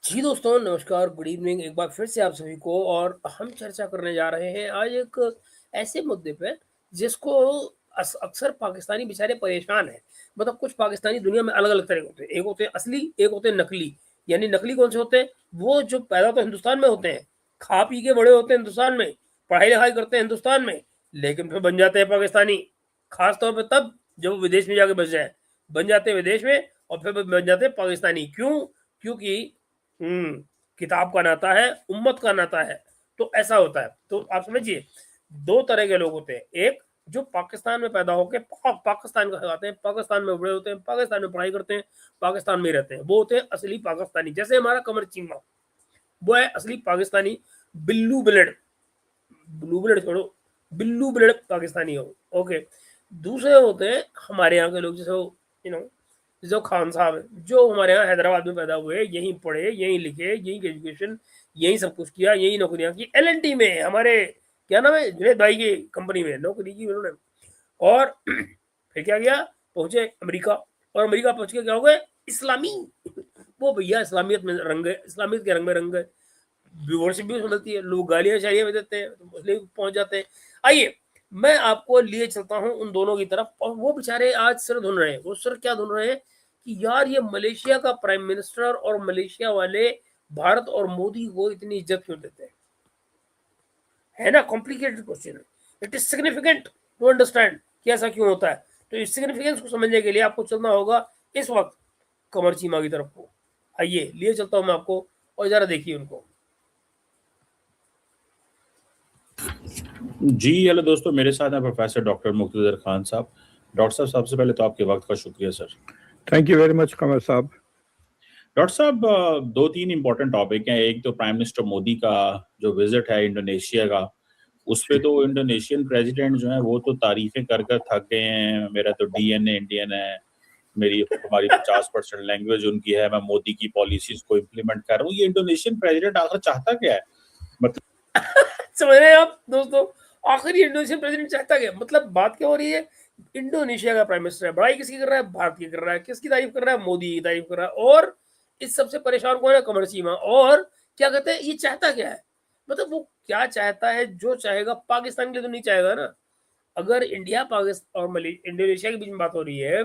जी दोस्तों, नमस्कार, good evening एक बार फिर से आप सभी को। और हम चर्चा करने जा रहे हैं आज एक ऐसे मुद्दे पे जिसको अक्सर पाकिस्तानी बेचारे परेशान हैं। मतलब कुछ पाकिस्तानी दुनिया में अलग-अलग तरह के होते हैं। एक होते हैं असली, एक होते हैं नकली। यानी नकली कौन से होते हैं? वो जो पैदा तो हिंदुस्तान में होते हैं, खा पी के बड़े होते हैं हिंदुस्तान में, पढ़ाई-लिखाई करते हैं हिंदुस्तान में, लेकिन फिर बन जाते हैं पाकिस्तानी। खास तौर पे तब जब वो विदेश में जाके बस जाएँ। बन जाते हैं विदेश में और फिर बन जाते हैं पाकिस्तानी। क्यों? क्योंकि हुँ, किताब का नाता है, उम्मत का नाता है, तो ऐसा होता है। तो आप समझिए 2 तरह के लोग होते हैं। एक जो पाकिस्तान में पैदा होके पाकिस्तान को कहलाते हैं, पाकिस्तान में बड़े होते हैं, पाकिस्तान में पढ़ाई करते हैं, पाकिस्तान में ही रहते हैं। वो होते हैं असली पाकिस्तानी। जैसे हमारा कमर चीमा, वो है असली Pakistani. Billu blood, blue blood छोड़ो, बिल्लू ब्लड पाकिस्तानी हो। ओके। दूसरे होते हैं हमारे यहाँ के लोग, जैसे वो यू नो जो खान साहब हैं, जो हमारे यहाँ हैदराबाद में पैदा हुए, यहीं पढ़े, यहीं लिखे, यहीं की एजुकेशन, यहीं सब कुछ किया, यहीं नौकरियाँ की। एल&टी में हमारे क्या नाम है, जुनैद भाई की कंपनी में नौकरी की उन्होंने। और फिर क्या किया, पहुंचे अमेरिका। और अमेरिका पहुंच के क्या हो गए, इस्लामी। वो भैया इस्लामियत में रंग गए, इस्लामियत के रंग में रंग गए। व्यूअरशिप भी उसमें मिलती है, लोग गालियां शालियां भी देते हैं, तो इसलिए पहुंच जाते हैं। आइए, मैं आपको लिए चलता हूं उन दोनों की तरफ। और वो बेचारे आज सिर धुन रहे हैं। वो सिर क्या धुन रहे हैं कि यार ये मलेशिया का प्राइम मिनिस्टर और मलेशिया वाले भारत और मोदी को इतनी इज्जत क्यों देते हैं। है ना, कॉम्प्लिकेटेड क्वेश्चन है। It is significant to understand कि ऐसा क्यों होता है। तो इस सिग्निफिकेंस को समझने के लिए आपको चलना होगा इस वक्त कमर चीमा की तरफ को। आइए, लिए चलता हूं मैं आपको, और जरा देखिए उनको। जी हेलो दोस्तों, मेरे साथ हैं प्रोफेसर डॉक्टर मुक्तदर खान साहब। डॉक्टर साहब, सबसे पहले तो आपके वक्त का शुक्रिया sir. Thank you very much Qamar साहब। डॉक्टर साहब, दो तीन इंपॉर्टेंट टॉपिक हैं। एक तो प्राइम मिनिस्टर मोदी का जो विजिट है इंडोनेशिया का, उस पे तो इंडोनेशियन प्रेसिडेंट जो है वो तो तारीफें कर कर थक गए हैं। मेरा तो डीएनए इंडियन है, मेरी हमारी 50% लैंग्वेज उनकी है, मैं मोदी की पॉलिसीज को इम्प्लीमेंट कर रहा हूँ। ये इंडोनेशियन प्रेसिडेंट आखिर चाहता क्या है? मतलब समझ रहे हैं आप दोस्तों, आखिरी इंडोनेशियन प्रेसिडेंट चाहता क्या, मतलब बात क्या हो रही है। इंडोनेशिया का प्राइम मिनिस्टर है, बड़ाई किसकी कर रहा है, भारत की कर रहा है। किसकी तारीफ कर रहा है, मोदी की तारीफ कर रहा है। और इस सबसे परेशान कौन है, कमर चीमा। और क्या कहते हैं, ये चाहता क्या है, मतलब वो क्या चाहता है। जो चाहेगा पाकिस्तान के लिए तो नहीं चाहेगा ना। अगर इंडिया पाकिस्तान और इंडोनेशिया के बीच में बात हो रही है,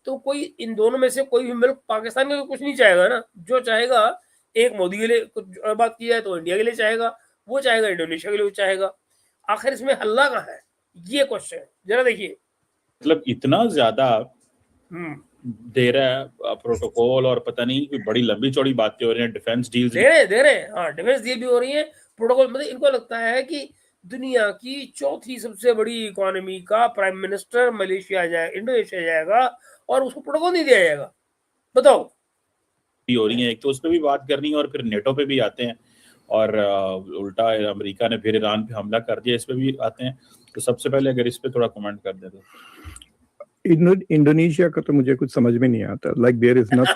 तो कोई इन दोनों में से कोई भी मुल्क पाकिस्तान के लिए कुछ नहीं चाहेगा ना। जो चाहेगा, एक मोदी के लिए कुछ और बात की जाए तो इंडिया के लिए चाहेगा, वो चाहेगा इंडोनेशिया के लिए चाहेगा। आखिर इसमें हल्ला कहाँ है, ये क्वेश्चन है। जरा देखिए। इतना ज्यादा हम्म दे रहा है प्रोटोकॉल, और पता नहीं कोई बड़ी लंबी चौड़ी बातें हो रही हैं, डिफेंस डील्स। दे रहे हैं, हाँ, डिफेंस डील भी हो रही है, प्रोटोकॉल। मतलब इनको लगता है कि दुनिया की चौथी सबसे बड़ी इकोनॉमी का प्राइम मिनिस्टर मलेशिया जाए, इंडोनेशिया जाएगा, और उसको प्रोटोकॉल नहीं दिया जाएगा। बताओ। हो रही हैं। एक तो उस पर भी बात करनी है और फिर नेटो पे भी आते हैं, और उल्टा अमेरिका ने फिर ईरान पे हमला कर दिया, इस पे भी आते हैं। तो सबसे पहले अगर इस पे थोड़ा कमेंट कर दे तो। इंडोनेशिया का तो मुझे कुछ समझ में नहीं आता। लाइक देयर इज नथ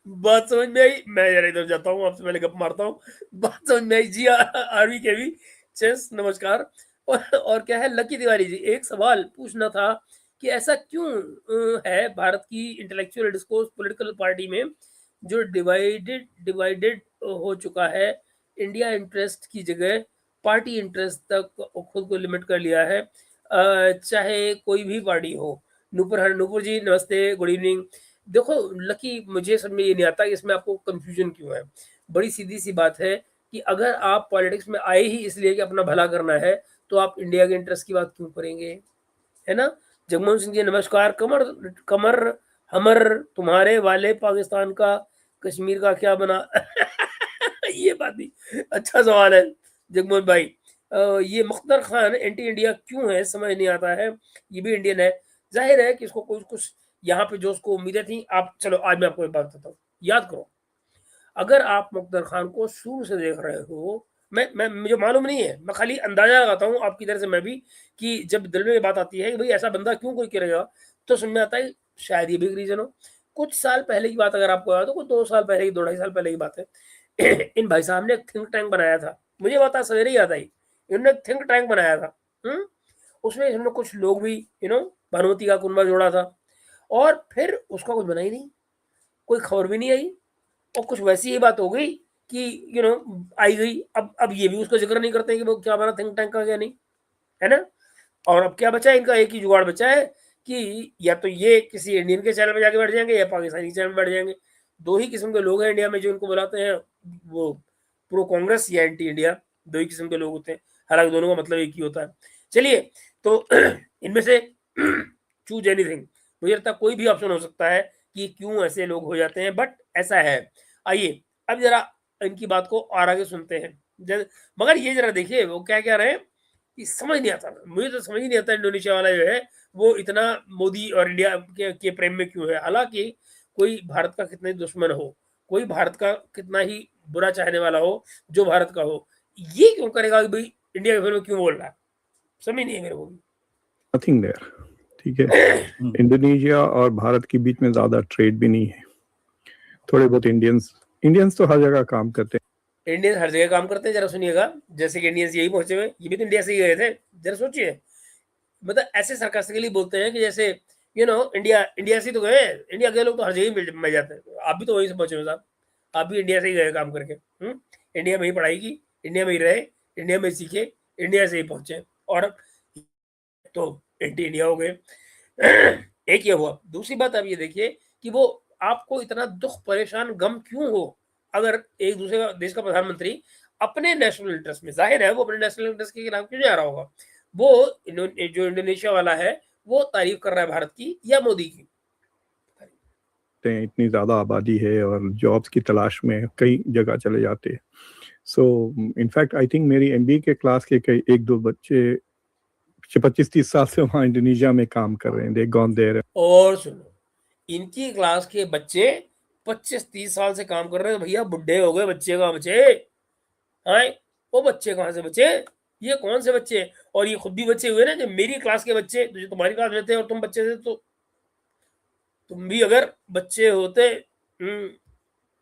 बात समझ में आई। मैं जरा इधर जाता हूँ, आपसे पहले गप मारता हूँ। बात समझ में आई जी। आरवी के भी चेस, नमस्कार। और क्या है, लकी तिवारी जी, एक सवाल पूछना था कि ऐसा क्यों है भारत की इंटेलेक्चुअल डिस्कोर्स पॉलिटिकल पार्टी में जो डिवाइडेड डिवाइडेड हो चुका है। इंडिया इंटरेस्ट की जगह पार्टी इंटरेस्ट तक खुद को लिमिट कर लिया है, चाहे कोई भी पार्टी हो। नूपुर जी, नमस्ते, गुड इवनिंग। देखो लकी, मुझे समझ में ये नहीं आता कि इसमें आपको कंफ्यूजन क्यों है। बड़ी सीधी सी बात है कि अगर आप पॉलिटिक्स में आए ही इसलिए कि अपना भला करना है, तो आप इंडिया के इंटरेस्ट की बात क्यों करेंगे, है ना। जगमोहन सिंह जी, नमस्कार। कमर कमर हमर तुम्हारे वाले पाकिस्तान का कश्मीर का क्या बना। ये बात भी अच्छा सवाल है जगमोहन भाई। ये मुख्तार खान एंटी इंडिया क्यों है, समझ नहीं आता है। ये भी इंडियन है, जाहिर है कि इसको कुछ कुछ यहाँ पे जो उसको उम्मीदें थी। आप चलो, आज मैं आपको एक बात बताता हूँ, याद करो। अगर आप मुख्तार खान को शुरू से देख रहे हो, मैं मुझे मालूम नहीं है, मैं खाली अंदाजा लगाता हूँ आपकी तरह से मैं भी, कि जब दिल में ये बात आती है कि भाई ऐसा बंदा क्यों कोई करेगा, तो समझ में आता है शायद ये भी एक रीजन हो। कुछ साल पहले की बात अगर आपको याद हो, कुछ 2 साल पहले की, 2 ढाई साल पहले की बात है। इन भाई साहब ने एक थिंक टैंक बनाया था, मुझे बात आज सवेरे ही याद आई। इन्होंने एक थिंक टैंक बनाया था। उसमें इन्होंने कुछ लोग भी, भानुमति का कुनबा जोड़ा था। और फिर उसका कुछ बना ही नहीं, कोई खबर भी नहीं आई। और कुछ वैसी ही बात हो गई कि आई गई। अब ये भी उसका जिक्र नहीं करते हैं कि वो क्या हमारा थिंक टैंक का क्या नहीं, है ना। और अब क्या बचा है इनका, एक ही जुगाड़ बचा है कि या तो ये किसी इंडियन के चैनल में जाके बैठ जाएंगे या पाकिस्तानी चैनल में बैठ जाएंगे। दो ही किस्म के लोग हैं इंडिया में जो इनको बुलाते हैं, वो प्रो कांग्रेस या एंटी इंडिया, दो ही किस्म के लोग होते हैं। हालांकि दोनों का मतलब एक ही होता है। चलिए, तो इनमें से चूज एनीथिंग, मुझे लगता है कोई भी ऑप्शन हो सकता है कि क्यों ऐसे लोग हो जाते हैं, बट ऐसा है। आइए अब जरा इनकी बात को और आगे सुनते हैं। मगर ये जरा देखिए वो क्या कह रहे हैं, कि समझ नहीं आता, मुझे तो समझ ही नहीं आता इंडोनेशिया वाला जो है वो इतना मोदी और इंडिया के प्रेम में क्यों है। हालांकि कोई भारत का कितना ही दुश्मन हो, कोई भारत का कितना ही बुरा चाहने वाला हो, जो भारत का हो, ये क्यों करेगा कि भाई इंडिया के बारे में क्यों बोल रहा है, समझ नहीं है मेरे को भी। नथिंग देयर, ठीक है। इंडोनेशिया और भारत के बीच में ज्यादा ट्रेड भी नहीं है। थोड़े बहुत इंडियंस तो हर जगह काम करते हैं। इंडियंस हर जगह काम करते हैं, जरा सुनिएगा। जैसे कि इंडियंस यही पहुंचे हुए, ये भी तो इंडिया से ही गए थे। जरा सोचिए, मतलब ऐसे सरकास्टिकली बोलते हैं कि जैसे इंडिया से तो गए, इंडिया के लोग तो हर जगह मिल जाते हैं। आप भी तो वहीं से पहुंचे हो साहब, आप भी इंडिया से ही गए काम करके। इंडिया में ही पढ़ाई की, इंडिया में ही रहे, इंडिया में ही सीखे, इंडिया से ही पहुंचे, और तो एंटी इंडिया हो गए। एक ये हुआ। दूसरी बात आप ये देखिए कि वो आपको इतना दुख परेशान गम क्यों हो अगर एक दूसरे का देश का प्रधानमंत्री अपने नेशनल इंटरेस्ट में, जाहिर है वो अपने नेशनल इंटरेस्ट के खिलाफ क्यों जा रहा होगा। वो जो इंडोनेशिया वाला है वो तारीफ कर रहा है भारत की या मोदी की। इतनी ज्यादा आबादी है और जॉब्स की तलाश में कई जगह चले जाते हैं। सो इनफैक्ट आई थिंक मेरी एमबीए के क्लास के कई एक दो बच्चे 25-30 साल से वहाँ इंडोनेशिया में काम कर रहे हैं। They gone there. और सुनो, इनकी क्लास के बच्चे 25-30 साल से काम कर रहे हैं। भैया बुढ़े हो गए, बच्चे कहाँ बचे, हाँ वो बच्चे कहाँ से बचे, ये कौन से बच्चे। और ये खुद भी बच्चे हुए ना, जब मेरी क्लास के बच्चे जो तुम्हारी क्लास में थे और तुम बच्चे थे, तो तुम भी अगर बच्चे होते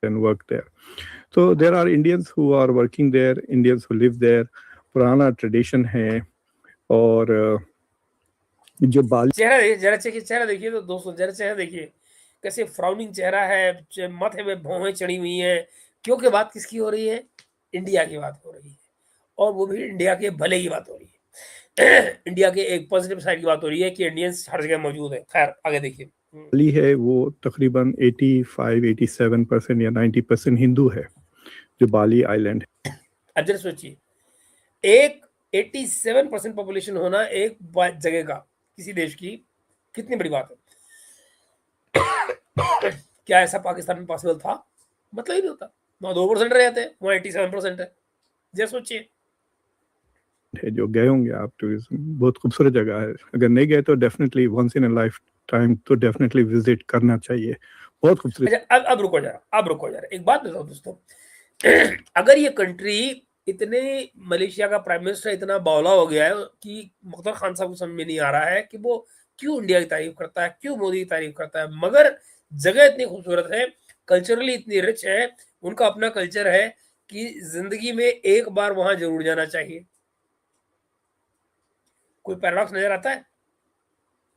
and work there. So there are Indians who are working there, Indians who live there. पुराना ट्रेडिशन है। और जो बाली चेहरा देखिए तो दोस्तों, जरा चेहरा देखिए कैसे फ्राउनिंग चेहरा है, माथे में भौहें चढ़ी हुई हैं, क्योंकि बात किसकी हो रही है, इंडिया की बात हो रही है, और वो भी इंडिया के भले की बात हो रही है। इंडिया के एक पॉजिटिव साइड की बात हो रही है कि इंडियंस हर जगह मौजूद है। खैर आगे देखिए। बाली है वो तकरीबन 85-87% या 90% हिंदू है, जो बाली आइलैंड है। अब जरा सोचिए, एक 87% पॉपुलेशन होना एक जगह का, किसी देश की, कितनी बड़ी बात है। क्या ऐसा पाकिस्तान में पॉसिबल था? मतलब ही नहीं होता। वहां 2% रह जाते हैं, वहां 87% है। जरा सोचिए, जो गए होंगे आप टूरिज्म, बहुत खूबसूरत जगह है। अगर नहीं गए तो definitely once in a lifetime तो डेफिनेटली विजिट करना चाहिए। बहुत खूबसूरत। अच्छा अब रुको जरा, एक बात बताओ दोस्तों। अगर ये कंट्री इतने, मलेशिया का प्राइम मिनिस्टर इतना बावला हो गया है कि मुख्तार खान साहब को समझ में नहीं आ रहा है कि वो क्यों इंडिया की तारीफ करता है, क्यों मोदी की तारीफ करता है, मगर जगह इतनी खूबसूरत है, कल्चरली इतनी रिच है, उनका अपना कल्चर है कि जिंदगी में एक बार वहां जरूर जाना चाहिए। कोई पैराडॉक्स नजर आता है?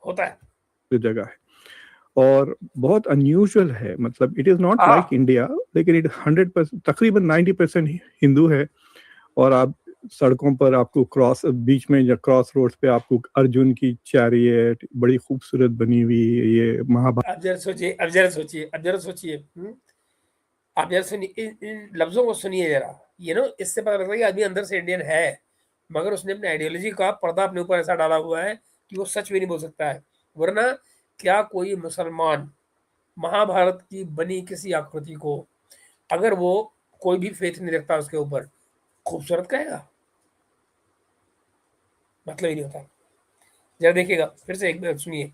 होता है। जगह है और बहुत अनयूजुअल है। मतलब it is not like India, लेकिन इट 100% तकरीबन 90% हिंदू है। और आप सड़कों पर आपको बीच में या क्रॉस रोड्स पे आपको अर्जुन की चैरियट बड़ी खूबसूरत बनी हुई, ये महाभारत। अब जरा सोचिए आप जरा सुनिए, इन लफ्जों को सुनिए जरा। इससे पता लगता है कि आदमी अंदर से इंडियन है, मगर उसने अपने आइडियोलॉजी का पर्दा अपने ऊपर ऐसा डाला हुआ है कि वो सच भी नहीं बोल सकता है। वरना क्या कोई मुसलमान महाभारत की बनी किसी आकृति को, अगर वो कोई भी फेथ नहीं रखता उसके ऊपर, खूबसूरत कहेगा? मतलब ही नहीं होता। जरा देखिएगा फिर से एक बार सुनिए।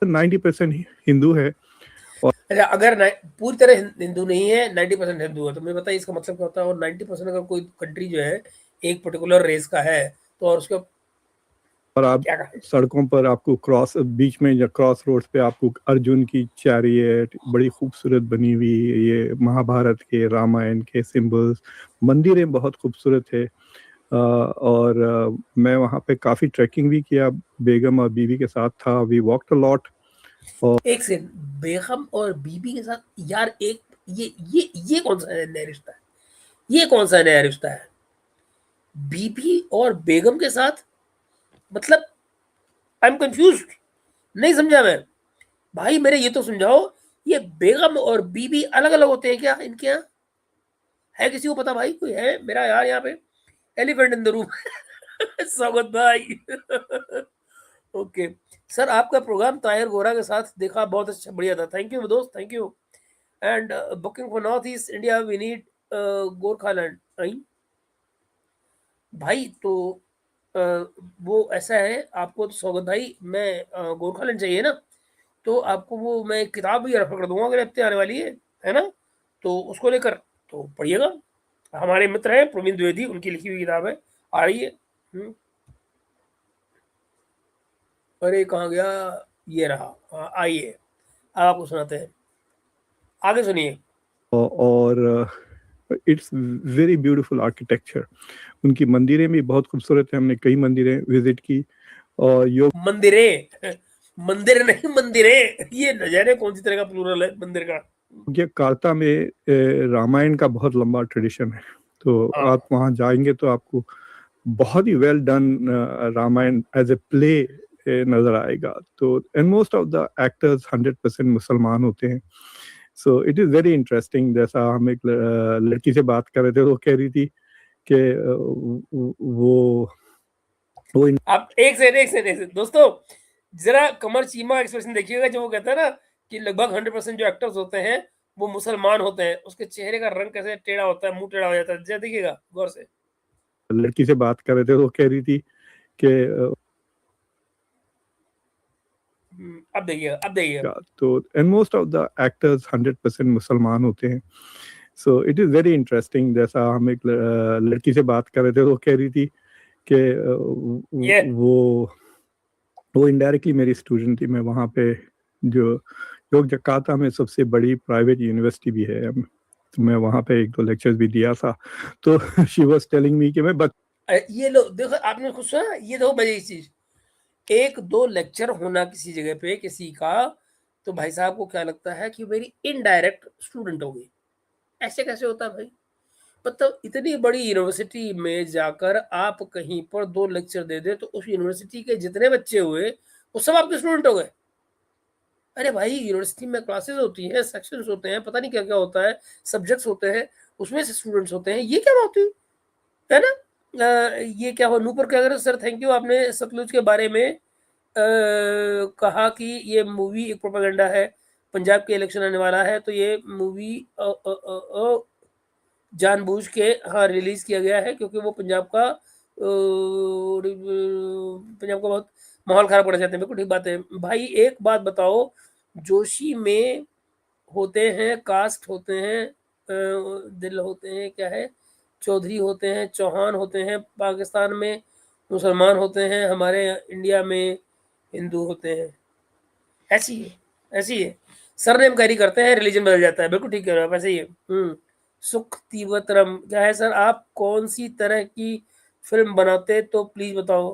90% हिंदू है। अच्छा, अगर पूरी तरह हिंदू नहीं है, 90% हिंदू है, तो मुझे बताइए इसका मतलब क्या होता है। और 90% अगर कोई कंट्री जो है एक पर्टिकुलर रेस का है, तो और उसके और आप सड़कों पर आपको बीच में या क्रॉस रोड्स पे आपको अर्जुन की चैरियट बड़ी खूबसूरत बनी हुई, ये महाभारत के रामायण के सिंबल्स, मंदिरें बहुत खूबसूरत है। और मैं वहाँ पे काफ़ी ट्रैकिंग भी किया, बेगम और बीवी के साथ था। We walked a lot. एक सेकंड, बेगम और बीबी के साथ? यार एक ये कौन सा नया रिश्ता है? ये कौन सा नया रिश्ता है? बीबी और बेगम के साथ, मतलब आई एम कंफ्यूज, नहीं समझा मैं। भाई मेरे ये तो समझाओ, ये बेगम और बीबी अलग अलग होते हैं क्या इनके यहाँ? है किसी को पता भाई? कोई है मेरा यार यहाँ पे एलिफेंट इन द रूम? स्वागत भाई। ओके सर, आपका प्रोग्राम ताहिर गोरा के साथ देखा, बहुत अच्छा, बढ़िया था। थैंक यू दोस्त, thank you. And booking for north east India we need Gorkhaland. भाई तो वो ऐसा है, आपको तो स्वागत भाई, मैं गोरखालैंड चाहिए ना, तो आपको वो मैं एक किताब भी रेफर कर दूंगा, अगले हफ्ते आने वाली है ना, तो उसको लेकर तो पढ़िएगा। हमारे मित्र हैं प्रवीण द्विवेदी, उनकी लिखी हुई किताब है, आ रही है। अरे कहाँ गया, ये रहा। हाँ, आइए अब आपको सुनाते हैं, आगे सुनिए। और इट्स वेरी ब्यूटीफुल आर्किटेक्चर। उनकी मंदिरें भी बहुत खूबसूरत है, हमने कई मंदिरें विजिट की। और योग मंदिरें मंदिर नहीं, मंदिरे, ये न जाने कौन सी तरह का प्लूरल है मंदिर का। कार्ता में रामायण का बहुत लंबा ट्रेडिशन है, तो आप वहाँ जाएंगे तो आपको बहुत ही well done Ramayan as a play नजर आएगा। तो and most of the actors 100% मुसलमान होते हैं। So it is very interesting. जैसा हम एक लड़की से बात कर रहे थे, वो कह रही थी कि वो आप एक से दोस्तों, जरा कमर चीमा एक्सप्रेशन देखिएगा, जो वो कहता है ना कि लगभग 100% जो एक्टर्स होते हैं वो मुसलमान होते हैं, उसके चेहरे का रंग कैसे टेढ़ा होता है, मुंह टेढ़ा हो जाता है, जरा देखिएगा गौर से। लड़की से बात कर रहे थे, वो कह रही थी कि अब देखिए तो and most of the actors 100% मुसलमान होते हैं। So it is very interesting. जैसा हम एक लड़की से बात कर रहे थे, वो कह रही थी कि वो इनडायरेक्टली मेरी स्टूडेंट थी। मैं वहाँ पे जो योग जकार्ता में सबसे बड़ी प्राइवेट यूनिवर्सिटी भी है, तो मैं वहाँ पे 1-2 लेक्चर्स भी दिया था। तो शी वाज टेलिंग मी कि मैं ये लो देखो, आपने कुछ सुना, ये देखो बड़ी चीज, 1-2 लेक्चर होना किसी जगह पे किसी का, तो भाई साहब को क्या लगता है कि मेरी इनडायरेक्ट स्टूडेंट होगी। ऐसे कैसे होता है भाई? मतलब इतनी बड़ी यूनिवर्सिटी में जाकर आप कहीं पर 2 लेक्चर दे दे, तो उस यूनिवर्सिटी के जितने बच्चे हुए वो सब आपके स्टूडेंट हो गए। अरे भाई, यूनिवर्सिटी में क्लासेस होती हैं, सेक्शंस होते हैं, पता नहीं क्या क्या होता है, सब्जेक्ट्स होते हैं, उसमें से स्टूडेंट्स होते हैं, ये क्या बात हुई, है ना? ये क्या हो, नूपुर क्या, सर थैंक यू, आपने सतलुज के बारे में कहा कि ये मूवी एक प्रोपेगेंडा है, पंजाब के इलेक्शन आने वाला है, तो ये मूवी जानबूझ के हाँ रिलीज किया गया है, क्योंकि वो पंजाब का बहुत माहौल खराब करना चाहते हैं। बिल्कुल ठीक बात है भाई। एक बात बताओ, जोशी में होते हैं, कास्ट होते हैं, दिल होते हैं, क्या है, चौधरी होते हैं, चौहान होते हैं, पाकिस्तान में मुसलमान होते हैं, हमारे इंडिया में हिंदू होते हैं। ऐसी है सरनेम कैरी करते हैं, रिलीजन बदल जाता है। बिल्कुल ठीक कह रहे हो आप, ऐसे ही है। सुख तीवत्रम क्या है सर, आप कौन सी तरह की फिल्म बनाते तो प्लीज बताओ।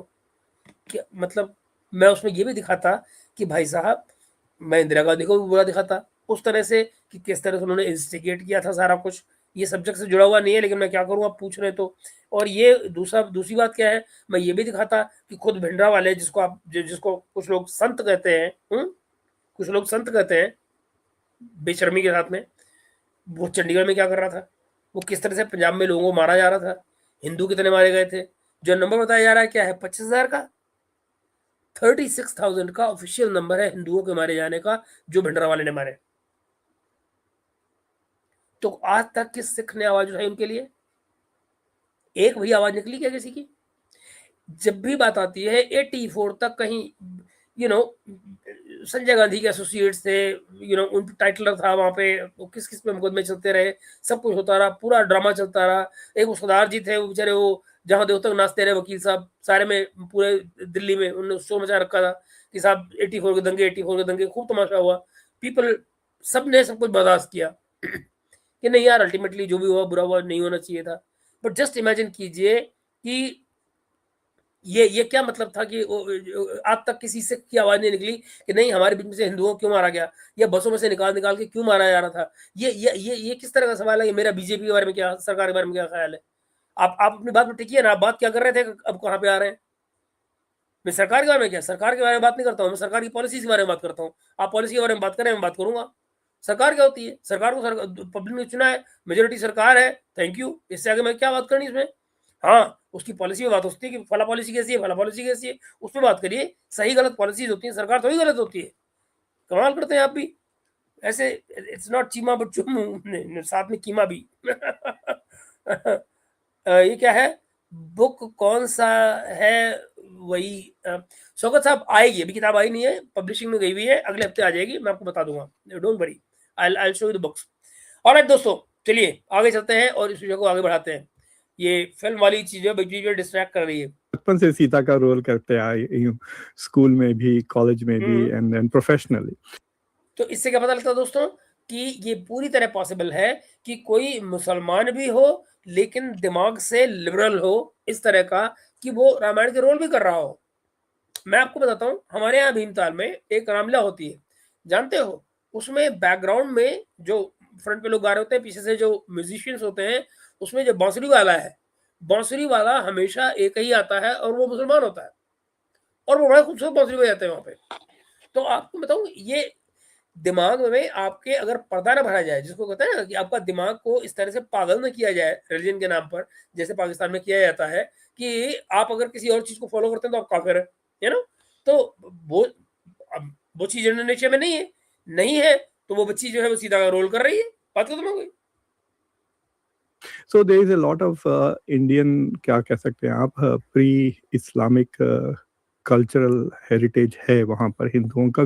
क्या मतलब, मैं उसमें ये भी दिखाता कि भाई साहब, मैं इंदिरा गांधी को भी बुरा दिखाता उस तरह से कि किस तरह से उन्होंने इंस्टिगेट किया था सारा कुछ। ये सब्जेक्ट से जुड़ा हुआ नहीं है, लेकिन मैं क्या करूँ, आप पूछ रहे तो। और ये दूसरी बात क्या है, मैं ये भी दिखाता कि खुद भिंडरा वाले, जिसको कुछ लोग संत कहते हैं, कुछ लोग संत कहते हैं बेशर्मी के साथ में, वो चंडीगढ़ में क्या कर रहा था, वो किस तरह से पंजाब में लोगों को मारा जा रहा था, हिंदू कितने मारे गए थे। जो नंबर बताया जा रहा है क्या है, 25,000 का, 36,000 का ऑफिशियल नंबर है हिंदुओं के मारे जाने का, जो भंडारा वाले ने मारे। तो आज तक किस सिख ने आवाज उठाई उनके लिए? एक भी आवाज निकली क्या किसी की? जब भी बात आती है 84 तक कहीं, संजय गांधी के एसोसिएट्स थे, उन टाइटलर था वहां पे, वो किस किस पे मुकदमे चलते रहे, सब कुछ होता रहा, पूरा ड्रामा चलता रहा। एक सरदार जी थे, वो बेचारे, वो जहां देखो तक नाचते रहे वकील साहब, सारे में पूरे दिल्ली में उन्होंने शो मचा रखा था कि साहब 84 के दंगे, खूब तमाशा हुआ। पीपल, सब ने सब कुछ बर्दाश्त किया कि नहीं यार, अल्टीमेटली जो भी हुआ बुरा हुआ, नहीं होना चाहिए था। बट जस्ट इमेजिन कीजिए कि ये क्या मतलब था कि आज तक किसी से की आवाज नहीं निकली कि नहीं हमारे बीच में से हिंदुओं को क्यों मारा गया, या बसों में से निकाल के क्यों मारा जा रहा था। ये किस तरह का सवाल है? मेरा बीजेपी के बारे में क्या, सरकार के बारे में क्या ख्याल है? आप अपनी बात में टिकिए ना। आप बात क्या कर रहे थे, अब कहाँ पे आ रहे हैं? मैं सरकार के बारे में क्या, सरकार के बारे में बात नहीं करता हूँ, मैं सरकार की पॉलिसी के बारे में बात करता हूँ। आप पॉलिसी के बारे में बात करें, मैं बात करूंगा। सरकार क्या होती है? सरकार को पब्लिक ने चुना है, मेजोरिटी सरकार है, थैंक यू। इससे आगे मैं क्या बात करनी इसमें? हाँ, उसकी पॉलिसी में बात होती है कि फला पॉलिसी कैसी है, फला पॉलिसी कैसी है, उसमें बात करिए। सही गलत पॉलिसीज होती है, सरकार थोड़ी गलत होती है। कमाल करते हैं आप भी ऐसे। इट्स नॉट चीमा बट चुम्मू, साथ में कीमा भी। ये क्या है? बुक कौन सा है? वही शौकत साहब आएगी, अभी किताब आई नहीं है, पब्लिशिंग में गई हुई है, अगले हफ्ते आ जाएगी, मैं आपको बता दूंगा, don't worry, I show you the books. Alright दोस्तों, चलिए आगे चलते हैं और इस वीडियो को आगे बढ़ाते हैं। ये फिल्म वाली चीजें डिस्ट्रैक्ट कर रही है। बचपन से सीता का रोल करते आए हूँ, स्कूल में भी, कॉलेज में भी, एंड देन प्रोफेशनली। तो इससे क्या पता लगता है दोस्तों कि ये पूरी तरह पॉसिबल है कि कोई मुसलमान भी हो लेकिन दिमाग से लिबरल हो, इस तरह का कि वो रामायण के रोल भी कर रहा हो। मैं आपको बताता हूँ, हमारे यहाँ भीमताल में एक रामलीला होती है, जानते हो? उसमें बैकग्राउंड में जो फ्रंट पे लोग गा रहे होते हैं, पीछे से जो म्यूजिशियंस होते हैं, उसमें जो बांसुरी वाला है, बांसुरी वाला हमेशा एक ही आता है और वो मुसलमान होता है, और वो बड़ा खूबसूरत बांसुरी बजाते हैं वहां पे। तो आपको बताऊं, ये दिमाग में आपके अगर पर्दा ना भरा जाए, जिसको कहते हैं ना कि आपका दिमाग को इस तरह से पागल न किया जाए रिलीजन के नाम पर, जैसे पाकिस्तान में किया जाता है कि आप अगर किसी और चीज को फॉलो करते हैं तो आप काफिर है ना। तो वो अब वो चीज इंडोनेशिया में नहीं है, तो वो बच्ची जो है वो सीधा रोल कर रही है, बात खत्म हो गई। So there is a lot of Indian, क्या कह सकते हैं आप, प्री इस्लामिक कल्चरल हेरिटेज है वहां पर हिंदुओं का,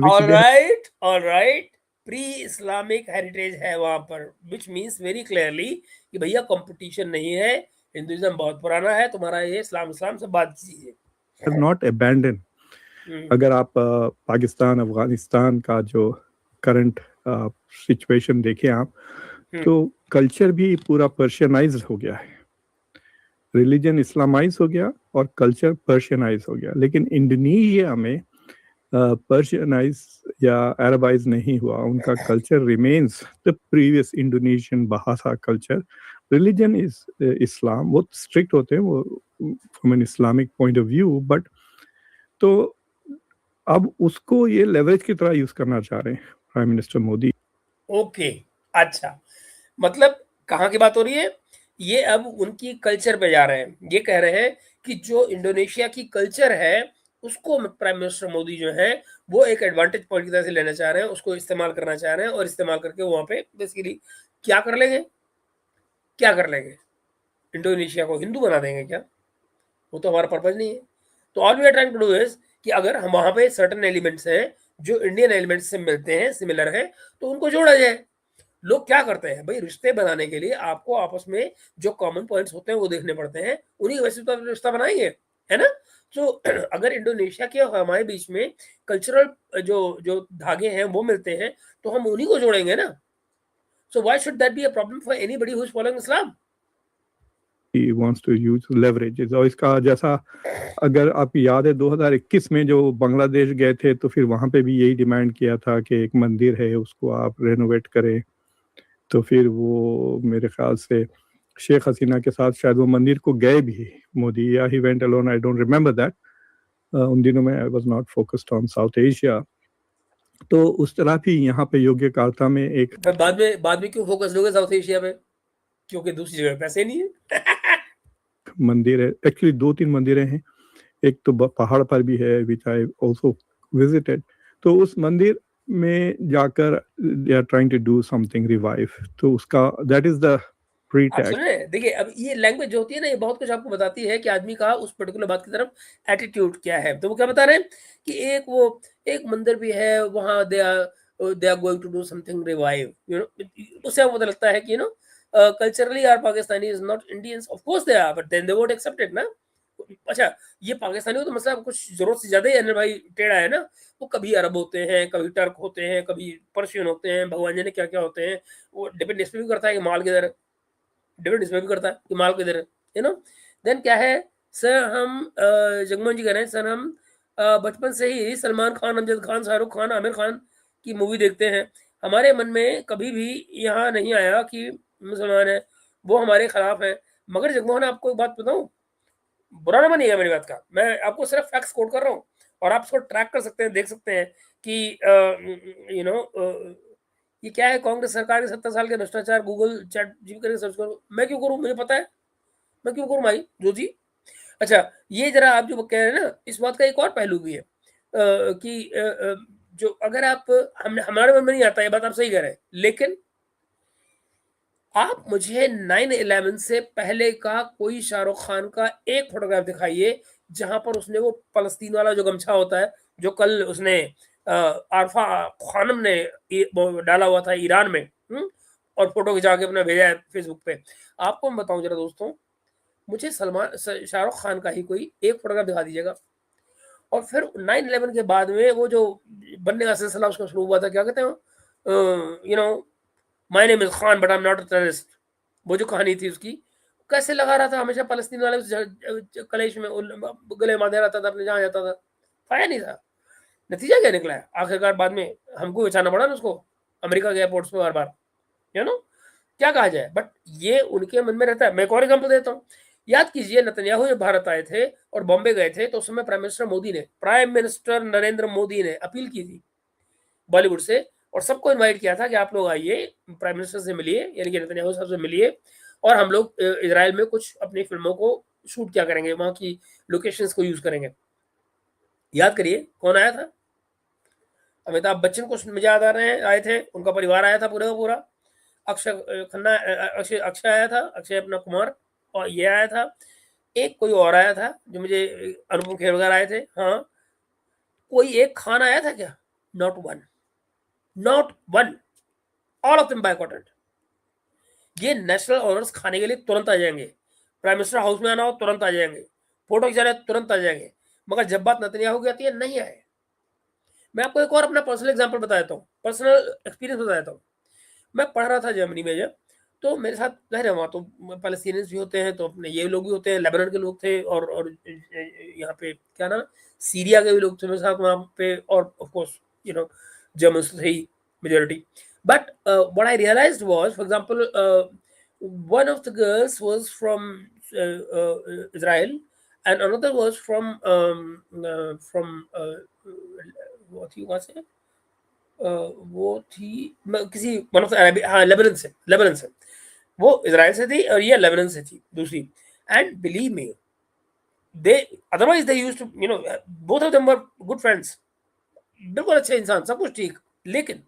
ऑलराइट, प्री इस्लामिक हेरिटेज है वहां पर, विच मीन्स वेरी क्लियरली कि भैया कंपटीशन नहीं है, हिंदुइज्म बहुत पुराना है, तुम्हारा ये इस्लाम से बात कीजिए। Not abandon. अगर आप पाकिस्तान अफगानिस्तान का जो करंट सिचुएशन देखें आप, तो कल्चर भी पूरा पर्शियनाइज हो गया है, रिलीजन इस्लामाइज हो गया और कल्चर पर्शियनाइज हो गया। लेकिन इंडोनेशिया में पर्शियनाइज या अरबाइज नहीं हुआ, उनका culture remains the previous Indonesian Bahasa culture. Religion is Islam, वो स्ट्रिक्ट होते हैं वो from an Islamic point of view, but तो अब उसको ये लेवरेज की तरह यूज करना चाह रहे हैं प्राइम मिनिस्टर मोदी। ओके, अच्छा, मतलब कहाँ की बात हो रही है? ये अब उनकी कल्चर पे जा रहे हैं, ये कह रहे हैं कि जो इंडोनेशिया की कल्चर है उसको प्राइम मिनिस्टर मोदी जो है वो एक एडवांटेज पॉइंट की तरह से लेना चाह रहे हैं, उसको इस्तेमाल करना चाह रहे हैं, और इस्तेमाल करके वहां पे बेसिकली क्या कर लेंगे? इंडोनेशिया को हिंदू बना देंगे क्या? वो तो हमारा पर्पज नहीं है। तो all we are trying to do is कि अगर हम वहां पे सर्टेन एलिमेंट्स हैं जो इंडियन एलिमेंट्स से मिलते हैं, सिमिलर हैं, तो उनको जोड़ा जाए। लोग क्या करते हैं भाई, रिश्ते बनाने के लिए आपको आपस में जो कॉमन पॉइंट्स होते हैं वो देखने पड़ते हैं, उन्हीं की वजह से तो आप रिश्ता बनाएंगे, है ना। तो अगर इंडोनेशिया के और हमारे बीच में कल्चरल जो जो धागे हैं वो मिलते हैं, तो हम उन्हीं को जोड़ेंगे ना। So why should that be a problem for anybody who is following Islam? He wants to use leverage। और इसका जैसा अगर आप याद है 2021 में जो बांग्लादेश गए थे, तो फिर वहां पे भी यही डिमांड किया था कि एक मंदिर है उसको आप रेनोवेट करें। तो फिर वो मेरे ख्याल से शेख हसीना के साथ शायद वो मंदिर को गए भी मोदी, या he went alone, I don't remember that. उन दिनों में I was not focused on south Asia. तो उस तरह भी यहाँ पे योग्यकार्ता में एक बाद में क्यों फोकस लोगे साउथ एशिया पे? क्योंकि दूसरी जगह पैसे नहीं है। मंदिर है, एक्चुअली 2-3 मंदिरें हैं। एक तो पहाड़ पर भी है, विच आई आल्सो विजिटेड। तो उस मंदिर में जाकर they are trying to do something revive, तो उसका दैट इज द आप प्रीटेक्स्ट। सुन रहे हैं? देखिए, अब ये लैंग्वेज जो होती है ना, ये बहुत कुछ आपको बताती है कि आदमी का उस पर्टिकुलर बात की तरफ एटीट्यूड क्या है। तो वो क्या बता रहे हैं कि एक मंदिर भी है वहां, they are going to do something revive, you know. उससे आपको पता लगता है कि culturally are Pakistani is not Indians, of course they are, but then they won't accept it ना। अच्छा, ये पाकिस्तानियों तो मतलब कुछ जरूरत से ज्यादा ही अनिल भाई टेढ़ा है ना। वो कभी अरब होते हैं, कभी टर्क होते हैं, कभी पर्शियन होते हैं, भगवान जाने क्या क्या होते हैं। वो डिपेंड इस पे भी करता है कि माल किधर है, डिपेंड इसमें भी करता है कि माल किधर है, यू नो। देन क्या है सर हम जगमोहन जी कह रहे हैं, सर हम बचपन से ही सलमान खान, अमजद खान, शाहरुख खान, आमिर खान की मूवी देखते हैं। हमारे मन में कभी भी यहाँ नहीं आया कि मुसलमान है वो हमारे खिलाफ है। मगर जगमोहन, आपको एक बात बताऊं, बुरा ना मानिएगा मेरी बात का, मैं आपको सिर्फ फैक्ट्स कोट कर रहा हूँ और आप उसको ट्रैक कर सकते हैं, देख सकते हैं कि यू नो ये क्या है, कांग्रेस सरकार के 70 साल के भ्रष्टाचार, गूगल चैट जीपी करके सर्च करो। मैं क्यों करूँ, मुझे पता है, मैं क्यों करूँ भाई जो जी। अच्छा, ये जरा आप जो कह रहे हैं ना, इस बात का एक और पहलू भी है कि जो अगर आप हमारे मन में नहीं आता, ये बात आप सही कह रहे हैं, लेकिन आप मुझे 9/11 से पहले का कोई शाहरुख खान का एक फोटोग्राफ दिखाइए जहां पर उसने वो फलस्तीन वाला जो गमछा होता है जो कल उसने आरफा खानम ने वो डाला हुआ था ईरान में, और फोटो खिंचा के अपना भेजा है फेसबुक पे। आपको मैं बताऊं जरा दोस्तों, मुझे शाहरुख खान का ही कोई एक फोटोग्राफ दिखा दीजिएगा। और फिर 9/11 के बाद में वो जो बनने का सिलसिला उसका शुरू हुआ था, क्या कहते हैं, you know my name is Khan but I am not a terrorist, वो जो कहानी थी उसकी, कैसे लगा रहा था हमेशा फलस्तीन वाले कलेश में गले बांधे रहता था अपने, जहाँ जाता था फाया नहीं था। नतीजा क्या निकला है आखिरकार, बाद में हमको बचाना पड़ा ना उसको अमेरिका के एयरपोर्ट्स पे बार बार, यू नो, क्या कहा जाए, बट ये उनके मन में रहता है। मैं एक और एग्जाम्पल देता हूँ, याद कीजिए नेतन्याहू जब भारत आए थे और बॉम्बे गए थे तो उस समय प्राइम मिनिस्टर नरेंद्र मोदी ने अपील की थी बॉलीवुड से और सबको इनवाइट किया था कि आप लोग आइए, प्राइम मिनिस्टर से मिलिए, यानी कि नेतन्याहू साहब से मिलिए, और हम लोग इजराइल में कुछ अपनी फिल्मों को शूट क्या करेंगे, वहां की लोकेशंस को यूज करेंगे। याद करिए कौन आया था, अमिताभ बच्चन को मुझे याद आ रहे हैं आए थे, उनका परिवार आया था पूरा का पूरा, अक्षय खन्ना, अक्षय आया था, अक्षय अपना कुमार, और ये आया था, एक कोई और आया था जो मुझे, अनुपम खेर वगैरह आए थे। हाँ, कोई एक खान आया था क्या? Not one, not one, all of them बायकॉटेड। ये नेशनल ऑनर्स खाने के लिए तुरंत आ जाएंगे, प्राइम मिनिस्टर हाउस में आना हो तुरंत आ जाएंगे, फोटो खिंचाना तुरंत आ जाएंगे, मगर जब बात नेतन्याहू की आती है नहीं आए। मैं आपको एक और अपना पर्सनल एग्जांपल बताता हूँ, पर्सनल एक्सपीरियंस बताता हूँ। मैं पढ़ रहा था जर्मनी में जब, तो मेरे साथ रह रहे वहाँ तो पैलेस्टीनियंस भी होते हैं, तो अपने ये लोग भी होते हैं, लेबनान के लोग थे, और यहाँ पे क्या नाम, सीरिया के भी लोग थे मेरे साथ वहाँ पे, और of course you know Germans थे ही मेजॉरिटी। But what I realised was, for example, one of the girls was from Israel and another was from what you want to say, वो थी किसी वन ऑफ द, हाँ Lebanon से, वो Israel से थी और ये लेबनान से थी दूसरी। And believe me, they otherwise they used to, you know, both of them were good friends, बिल्कुल अच्छे इंसान, सब कुछ ठीक, लेकिन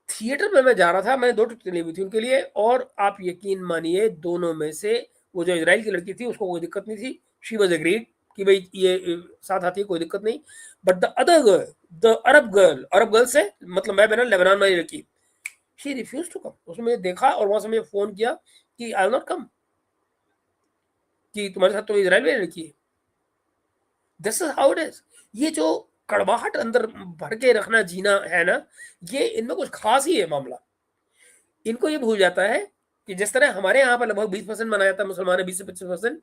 थिएटर में मैं जा रहा था, मैंने 2 टिकटें ली हुई थी उनके लिए, और आप यकीन मानिए दोनों में से वो जो इजराइल की लड़की थी उसको कोई दिक्कत नहीं थी, शी वाज एग्रीड कि भाई ये साथ आती है कोई दिक्कत नहीं। But the other girl, the Arab girl से मतलब मैं बना लेबनान वाली लड़की, शी रिफ्यूज टू कम। उसने मुझे देखा और वहां से मुझे फोन किया कि आई विल नॉट कम, कि तुम्हारे साथ तो इजराइल वाली लड़की है। This is how it is. ये जो कड़वाहट अंदर भर के रखना जीना है ना, ये इनमें कुछ खास ही है मामला। इनको ये भूल जाता है कि जिस तरह हमारे यहाँ पर लगभग 20% माना जाता है मुसलमान है, 20 से 25%,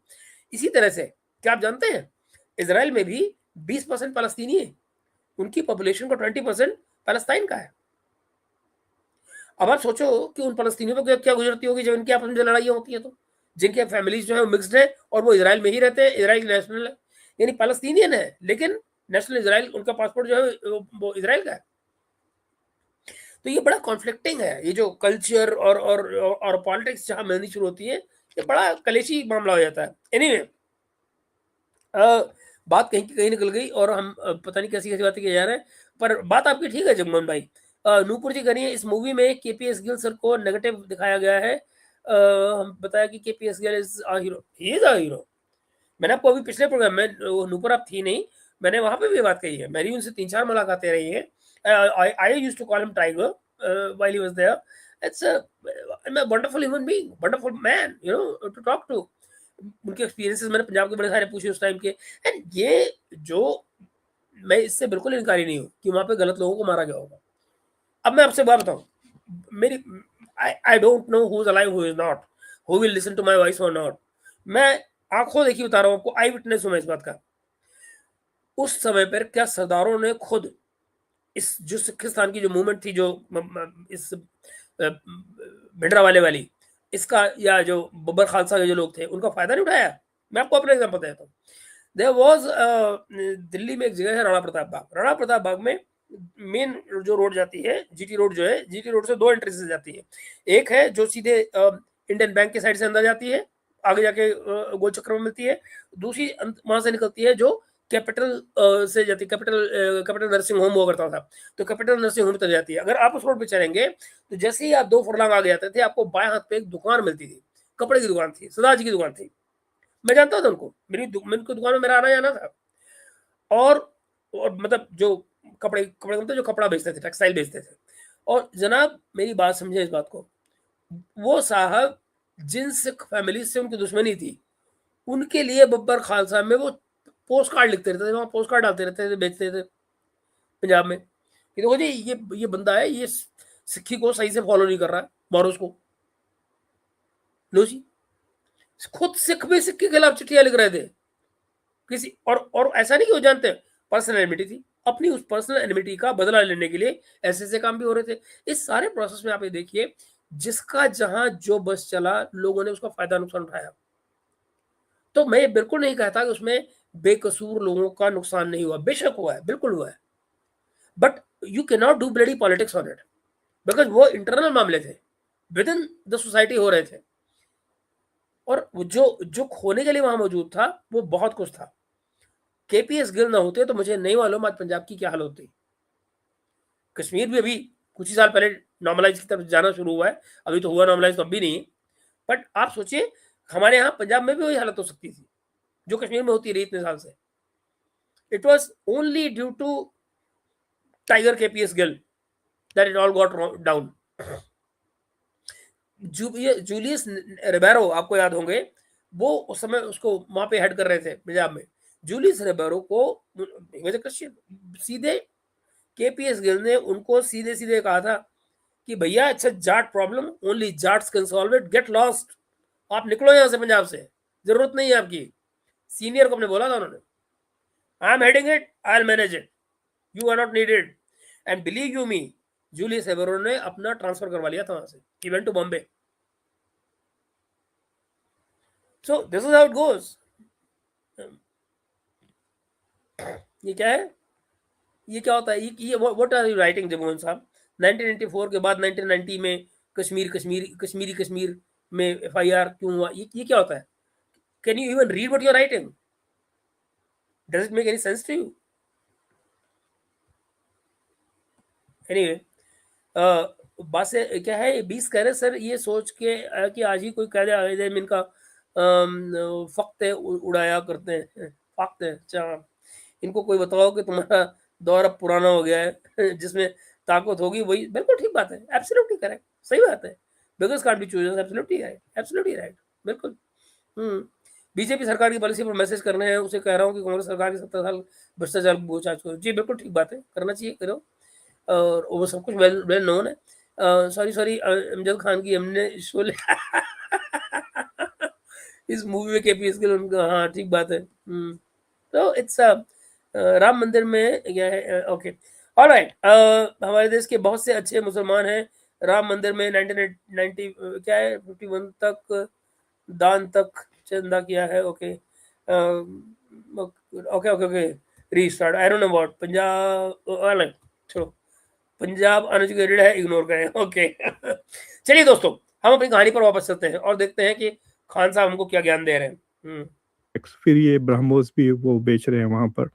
इसी तरह से क्या आप जानते हैं इजराइल में भी 20% फलस्तीनी है, उनकी पॉपुलेशन का 20% पैलेस्टाइन का है। अब आप सोचो कि उन फलस्तीनियों पर क्या गुजरती होगी जब इनकी आपस में लड़ाइयाँ होती है, तो जिनके फैमिलीज जो है मिक्स्ड है और वो इजराइल में ही रहते हैं, इजराइल नेशनल है, यानी पैलेस्टीनियन है लेकिन नेशनल इजराइल, उनका पासपोर्ट जो है वो इजराइल का है। तो ये बड़ा कॉन्फ्लिक्टिंग है, ये जो कल्चर और पॉलिटिक्स जहां मिलनी शुरू होती है, ये बड़ा कलेशी मामला हो जाता है। एनीवे, बात कहीं की कहीं निकल गई और हम पता नहीं कैसी कैसी बातें किए जा रहे हैं, पर बात आपकी ठीक है जगमोहन भाई। नूपुर जी करिए, इस मूवी में केपीएस गिल सर को नेगेटिव दिखाया गया है, हम बताया कि KPS Gill is a hero, he is a hero. मैंने आपको अभी पिछले प्रोग्राम में, नूपुर आप थी नहीं, मैंने वहां पे भी बात कही है, मेरी उनसे 3-4 मुलाकातें रही है। I used to call him Tiger while he was there. It's a wonderful human being, wonderful man, you know, to talk to. उनके एक्सपीरियंसेस मैंने पंजाब के बड़े सारे पूछे उस टाइम के, एंड ये जो, मैं इससे बिल्कुल इनकारी नहीं हूँ कि वहां पे गलत लोगों को मारा गया होगा। अब मैं आपसे बात बताऊं, मेरी I don't know who is alive, who is not, who will listen to my voice or not. मैं आंखों देखी बता रहा हूं आपको, आई विटनेस हूं मैं इस बात का। उस समय पर क्या सरदारों ने खुद इस जो सिखिस्तान की जो मूवमेंट थी, जो इस भिंडरावाले वाली, इसका, या जो बब्बर खालसा के जो लोग थे, उनका फायदा नहीं उठाया? मैं आपको अपना एग्जांपल देता हूँ। देयर वाज दिल्ली में एक जगह है राणा प्रताप बाग। राणा प्रताप बाग में मेन जो रोड जाती है, जीटी रोड जो है, जीटी रोड से 2 एंट्री से जाती है। एक है जो सीधे इंडियन बैंक के साइड से अंदर जाती है, आगे जाके गोल चक्कर में मिलती है। दूसरी वहां से निकलती है जो कैपिटल से जाती है, कैपिटल नर्सिंग होम हुआ करता था, तो कैपिटल नर्सिंग होम तक जाती है। अगर आप उस रोड पे चलेंगे तो जैसे ही आप 2 फुरलांग आगे जाते थे, आपको बाएं हाथ पे एक दुकान मिलती थी, कपड़े की दुकान थी, सरदार जी की दुकान थी। मैं जानता था उनको, मेरी दुकान में मेरा आना जाना था। और मतलब जो कपड़े मतलब जो कपड़ा बेचते थे, टेक्सटाइल बेचते थे। और जनाब मेरी बात समझे इस बात को, वो साहब जिन सिख फैमिली से उनकी दुश्मनी थी, उनके लिए बब्बर खालसा में वो पोस्ट कार्ड लिखते रहते थे, वहाँ पोस्ट कार्ड डालते रहते थे, बेचते थे पंजाब में कि देखो जी ये बंदा है, ये सिक्खी को सही से फॉलो नहीं कर रहा है, मारो उसको। लो जी, खुद सिख भी सिख के खिलाफ चिट्ठियां लिख रहे थे किसी, और ऐसा नहीं कि वो जानते, पर्सनल एनिमिटी थी, अपनी उस पर्सनल एनिमिटी का बदला लेने के लिए ऐसे काम भी हो रहे थे। इस सारे प्रोसेस में आप ये देखिए, जिसका जहां जो बस चला, लोगों ने उसका फायदा नुकसान उठाया। तो मैं ये बिल्कुल नहीं कहता कि उसमें बेकसूर लोगों का नुकसान नहीं हुआ, बेशक हुआ है, बिल्कुल हुआ है, but you can not do bloody politics on it, because वो इंटरनल मामले थे, विद इन द सोसाइटी हो रहे थे। और जो खोने के लिए वहां मौजूद था वो बहुत कुछ था। केपीएस गिल ना होते तो मुझे नहीं मालूम आज पंजाब की क्या हाल होती। कश्मीर भी अभी कुछ ही साल पहले नॉर्मलाइज की तरफ जाना शुरू हुआ है, अभी तो हुआ नॉर्मलाइज तो अभी नहीं है, बट आप सोचिए हमारे यहाँ पंजाब में भी वही हालत हो सकती थी जो कश्मीर में होती रही इतने साल से। It was only due to tiger KPS Gill that it all got down. Julius Ribeiro आपको याद होंगे, वो उस समय उसको वहां पे हेड कर रहे थे पंजाब में। जूलियस रिबेरो को क्रिश्चियन, सीधे केपीएस गिल ने उनको सीधे सीधे कहा था कि भैया it's a Jat problem, only Jats can solve it, get lost, आप निकलो यहां से पंजाब से, जरूरत नहीं है आपकी। सीनियर को अपने बोला था उन्होंने, I am heading it, I will manage it, you are not needed. And believe you me, Julius Ribeiro ने अपना ट्रांसफर करवा लिया था वहां से, he went to Bombay. So this is how it goes. ये क्या है, ये क्या होता है, ये what are you writing Jagmohan sahab? 1994 के बाद 1990 में कश्मीर में एफआईआर क्यों हुआ? ये क्या होता है? Can you even read what you are writing? Does it make any sense to you? Anyway, बात से क्या है, 20 कह रहे सर, ये सोच के कि आज ही कोई कह दे इनका फक्त उड़ाया करते हैं, फक्त है। अच्छा, इनको कोई बताओ कि तुम्हारा दौर अब पुराना हो गया है, जिसमें ताकत होगी वही। बिल्कुल ठीक बात है, एब्सोल्युटली करेक्ट, सही बात है। Beggars can't be choosers, absolutely right, absolutely right, बिल्कुल। बीजेपी सरकार की पॉलिसी पर मैसेज करने हैं, उसे कह रहा हूँ कि कांग्रेस सरकार की 70 साल भ्रष्टाचार बोझा छोड़ो। जी बिल्कुल ठीक बात है, करना चाहिए, करो, और वो सब कुछ वेल नोन है। सॉरी अमजद खान की हमने शोले इस मूवी में केपीएस गिल उनका, हाँ ठीक बात है। तो इट्स राम मंदिर में क्या है, ओके ऑलराइट। हमारे देश के बहुत से अच्छे मुसलमान हैं, राम मंदिर में 1990 क्या है 51 तक दान तक चंदा किया है। Okay okay okay okay, restart, I don't know what Punjab, alright छोड़ो, पंजाब अनएजुकेटेड है, इग्नोर करें। ओके चलिए दोस्तों, हम अपनी कहानी पर वापस चलते हैं और देखते हैं कि खान साहब हमको क्या ज्ञान दे रहे हैं। फिर ये ब्रह्मोस भी वो बेच रहे हैं वहां पर।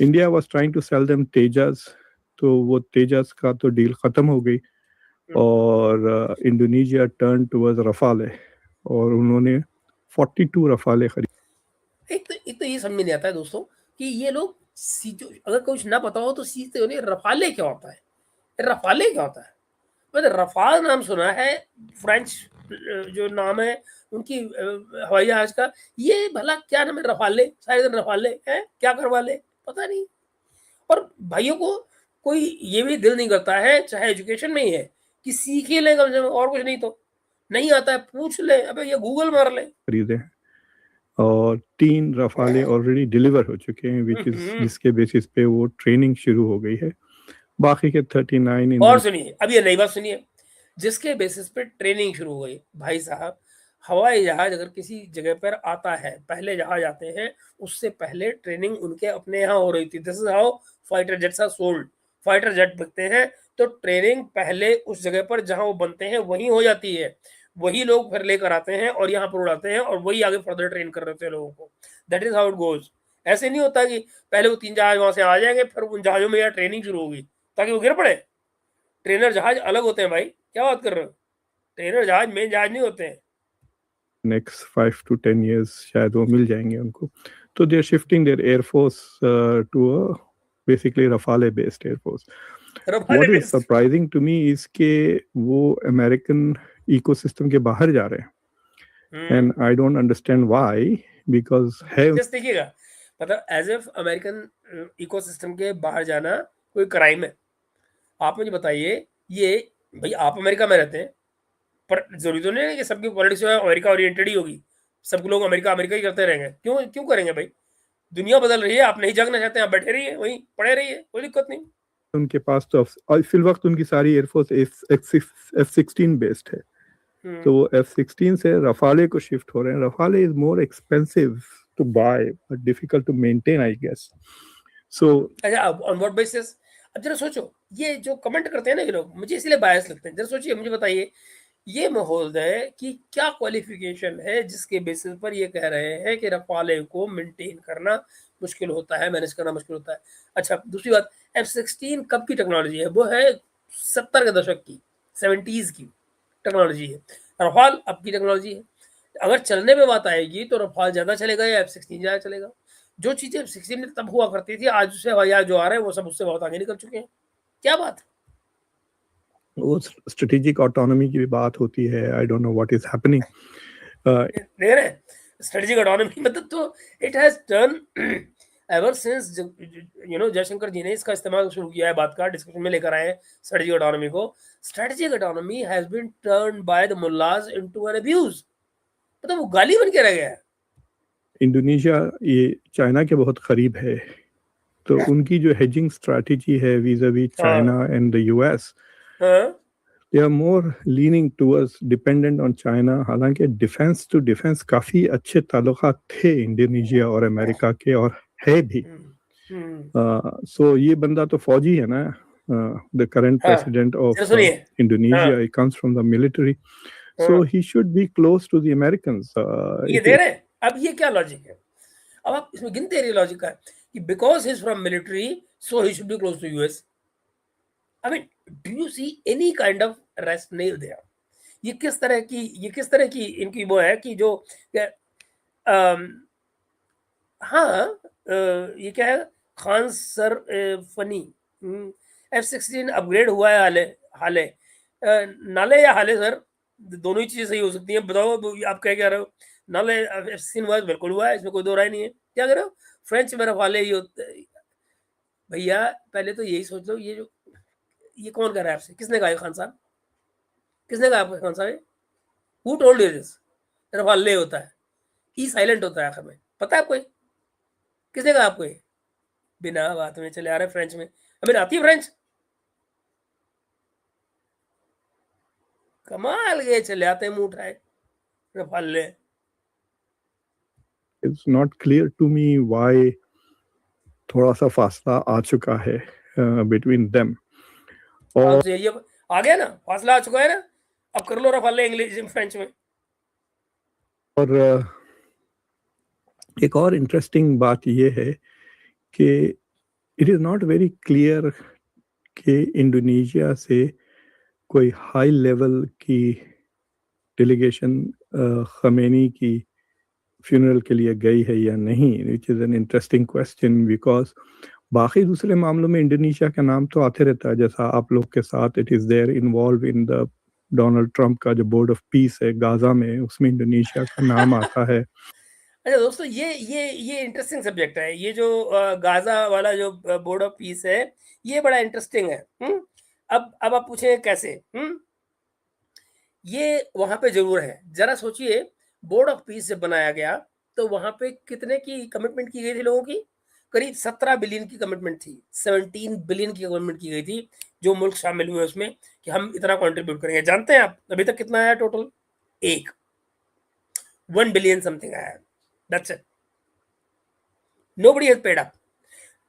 India was trying to sell them Tejas, तो वो तेजस का तो डील खत्म हो गई और इंडोनेशिया टर्न टुवर्ड्स रफाले और उन्होंने 42 रफाले खरीदे। एक तो ये समझ में नहीं आता है दोस्तों कि ये लोग अगर कुछ ना पता हो तो सीखते हो, रफाले क्या होता है, रफाले क्या होता है? मतलब रफाल नाम सुना है, फ्रेंच जो नाम है उनकी हवाई जहाज का, ये भला क्या नाम है, रफाले, सारे दिन रफाले है, क्या करवा ले पता नहीं। और भाइयों को कोई ये भी दिल नहीं करता है, चाहे एजुकेशन में ही है, कि सीख ही ले कम से कम, और कुछ नहीं तो नहीं आता है पूछ ले, अबे ये गूगल मार ले। खरीदे और 3 रफाले ऑलरेडी डिलीवर हो चुके हैं जिसके बेसिस पे वो ट्रेनिंग शुरू हो गई है। बाकी के 39 और सुनिए, अब ये नई बात सुनिए, जिसके बेसिस पे ट्रेनिंग शुरू हो गई। भाई साहब, हवाई जहाज अगर किसी जगह पर आता है, पहले जहाज आते हैं, उससे पहले ट्रेनिंग उनके अपने यहाँ हो रही थी। This is how fighter jets are sold. Fighter jet बिकते हैं तो ट्रेनिंग पहले उस जगह पर जहां वो बनते हैं वहीं हो जाती है, वही लोग फिर लेकर आते हैं और यहाँ पर उड़ाते हैं और वही आगे फर्दर ट्रेन कर रहे होते हैं लोगों को। That is how it goes. ऐसे नहीं होता कि पहले वो 3 जहाज वहां से आ जाएंगे, फिर उन जहाजों में यहाँ ट्रेनिंग शुरू होगी ताकि वो गिर पड़े। ट्रेनर जहाज अलग होते हैं भाई, क्या बात कर रहे हो? ट्रेनर जहाज मेन जहाज नहीं होते हैं। नेक्स्ट 5 to 10 years शायद वो मिल जाएंगे उनको। तो they are shifting their air force to a basically Rafale based air force. What is surprising to me is के वो अमेरिकन इकोसिस्टम के बाहर जा रहे हैं and I don't understand why because है। जस्ट देखिएगा, मतलब एज इफ अमेरिकन इकोसिस्टम के बाहर जाना कोई क्राइम है। आप मुझे बताइए, ये भाई आप अमेरिका में रहते हैं, पर जरूरी तो नहीं है कि सबकी पॉलिटिक्स जो है अमेरिका ओरिएंटेड ही होगी, सब लोग अमेरिका अमेरिका ही करते रहेंगे। क्यों क्यों करेंगे भाई? दुनिया बदल रही है, आप नहीं जागना चाहते हैं, आप बैठे रहिए, वहीं पड़े रहिए, कोई दिक्कत नहीं। उनके पास तो फिल वक्त उनकी सारी एयरफोर्स F-16 बेस्ड है, तो वो F-16 से रफाले को शिफ्ट हो रहे हैं। Rafale is more expensive to buy but difficult to maintain I guess. So अच्छा, ऑन व्हाट बेसिस? अब जरा सोचो, ये जो कमेंट करते हैं ना ये लोग, मुझे इसलिए बायस लगते हैं। जरा सोचिए, मुझे बताइए, ये महोदय की क्या क्वालिफिकेशन है जिसके बेसिस पर ये कह रहे हैं कि रफाले को मेंटेन करना मुश्किल होता है, मैनेज करना मुश्किल होता है। अच्छा, दूसरी बात, F-16 कब की टेक्नोलॉजी है? वो है 70 के दशक की, 70s की टेक्नोलॉजी है। रफाल अब की टेक्नोलॉजी है। अगर चलने में बात आएगी तो रफाल ज्यादा चलेगा या F-16 ज्यादा चलेगा? जो चीजें F-16 में तब हुआ करती थी, आज उससे हवाई जहाज जो आ रहे हैं वो सब उससे बहुत आगे निकल चुके हैं। क्या बात है? वो स्ट्रेटेजिक ऑटोनॉमी की भी बात होती है। I don't know what is happening. देख रहे हैं, स्ट्रेटेजिक ऑटोनॉमी मतलब तो it has turn ever since Jaishankar ji ने इसका इस्तेमाल शुरू किया है, बात का डिस्कशन में लेकर आए हैं स्ट्रेटेजिक ऑटोनॉमी को। Strategic autonomy has been turned by the mullahs into an abuse, मतलब वो गाली बन के रह गया है। इंडोनेशिया ये चाइना के बहुत करीब है, तो उनकी जो हेजिंग स्ट्रैटेजी है vis-a-vis China and the US, they are more leaning towards dependent on China. हालांकि डिफेंस टू डिफेंस काफी अच्छे ताल्लुकात थे इंडोनेशिया और अमेरिका के, और है भी। सो ये बंदा तो फौजी है ना, the current president of Indonesia, he comes from the military, so he should be close to the Americans. ये दे रहे हैं। अब ये क्या लॉजिक है? अब आप इसमें गिनते रहिए लॉजिक का कि because he is from military so he should be close to US. I mean, do you see any kind of rational there? ये किस तरह की इनकी वो है कि जो ये क्या है, Khan sir funny F-16 upgrade हुआ है हाले नाले या हाले सर, दोनों ही चीजें सही हो सकती हैं। बताओ आप क्या कह रहे हो? नाले F-16 हुआ है, बिल्कुल हुआ है, इसमें कोई दो राय नहीं है। क्या कह रहे हो? फ्रेंच में रफाले ही होते भैया। पहले तो यही सोच लो, ये कौन कह रहा है आपसे? किसने कहा? खान साहब, किसने कहा आपको? खान साहब, हु टोल्ड यू दिस? रफाले होता है, ई साइलेंट होता है आखिर में, पता है आपको? किसने कहा आपको? बिना बात में चले आ रहे फ्रेंच में। हमें आती है फ्रेंच? कमाल के चले आते हैं, मुंह उठाए Rafale. It's not clear to me why थोड़ा सा फासला आ चुका है बिटवीन देम। और ये आ गया ना, फासला आ चुका है ना, अब कर लो रफाले इंग्लिश फ्रेंच में। और एक और इंटरेस्टिंग बात ये है कि it is not very clear कि इंडोनेशिया से कोई हाई लेवल की डेलीगेशन खमेनी की फ्यूनरल के लिए गई है या नहीं, which is an interesting question, because बाकी दूसरे मामलों में इंडोनेशिया का नाम तो आते रहता है, जैसा आप लोग के साथ it is there involve in the Donald Trump का जो बोर्ड ऑफ पीस है गाजा में, उसमें इंडोनेशिया का नाम आता है। अच्छा दोस्तों, ये इंटरेस्टिंग सब्जेक्ट है। ये जो गाजा वाला जो बोर्ड ऑफ पीस है, ये बड़ा इंटरेस्टिंग है। अब आप पूछे कैसे? ये वहां पे जरूर है। जरा सोचिए, बोर्ड ऑफ पीस जब बनाया गया तो वहां पे कितने की कमिटमेंट की गई थी लोगों की? करीब 17 बिलियन की कमिटमेंट थी, 17 बिलियन की कमिटमेंट की गई थी, जो मुल्क शामिल हुए उसमें कि हम इतना कंट्रीब्यूट करेंगे। जानते हैं आप अभी तक कितना आया टोटल? 1 बिलियन समथिंग आया। That's it, nobody has paid up.